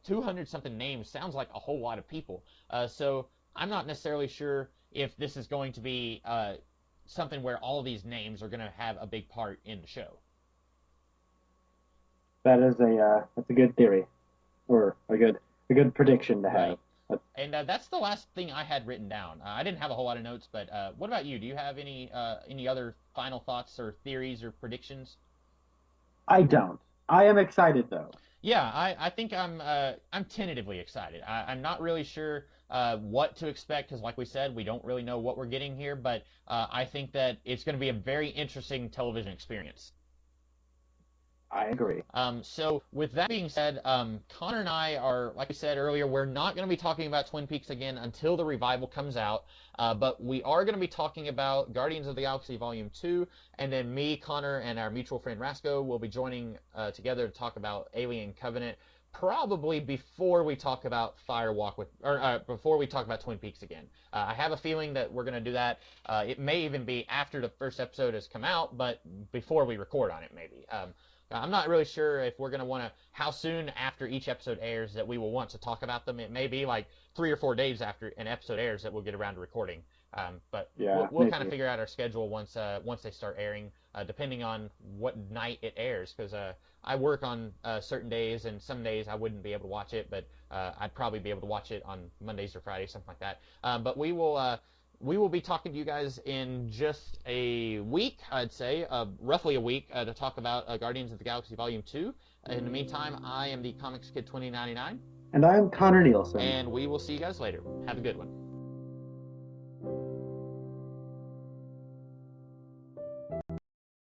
200 something names sounds like a whole lot of people. So I'm not necessarily sure if this is going to be something where all these names are going to have a big part in the show. That is that's a good theory, or a good prediction to have. Right. And that's the last thing I had written down. I didn't have a whole lot of notes, but what about you? Do you have any other final thoughts or theories or predictions? I don't. I am excited though. Yeah, I think I'm tentatively excited. I'm not really sure what to expect because, like we said, we don't really know what we're getting here. But I think that it's going to be a very interesting television experience. I agree. So with that being said, Connor and I are, like I said earlier, we're not going to be talking about Twin Peaks again until the revival comes out. But we are going to be talking about Guardians of the Galaxy Volume 2, and then me, Connor, and our mutual friend Rasco will be joining together to talk about Alien Covenant, probably before we talk about before we talk about Twin Peaks again. I have a feeling that we're going to do that. It may even be after the first episode has come out, but before we record on it, maybe. I'm not really sure if we're going to want to, how soon after each episode airs that we will want to talk about them. It may be like 3 or 4 days after an episode airs that we'll get around to recording. But Yeah, we'll kind of maybe. figure out our schedule once they start airing, depending on what night it airs. Because I work on certain days, and some days I wouldn't be able to watch it, but I'd probably be able to watch it on Mondays or Fridays, something like that. But we will be talking to you guys in just a week, I'd say, roughly a week, to talk about Guardians of the Galaxy Volume 2. In the meantime, I am the Comics Kid 2099, And I am Connor Nielsen. and we will see you guys later. Have a good one.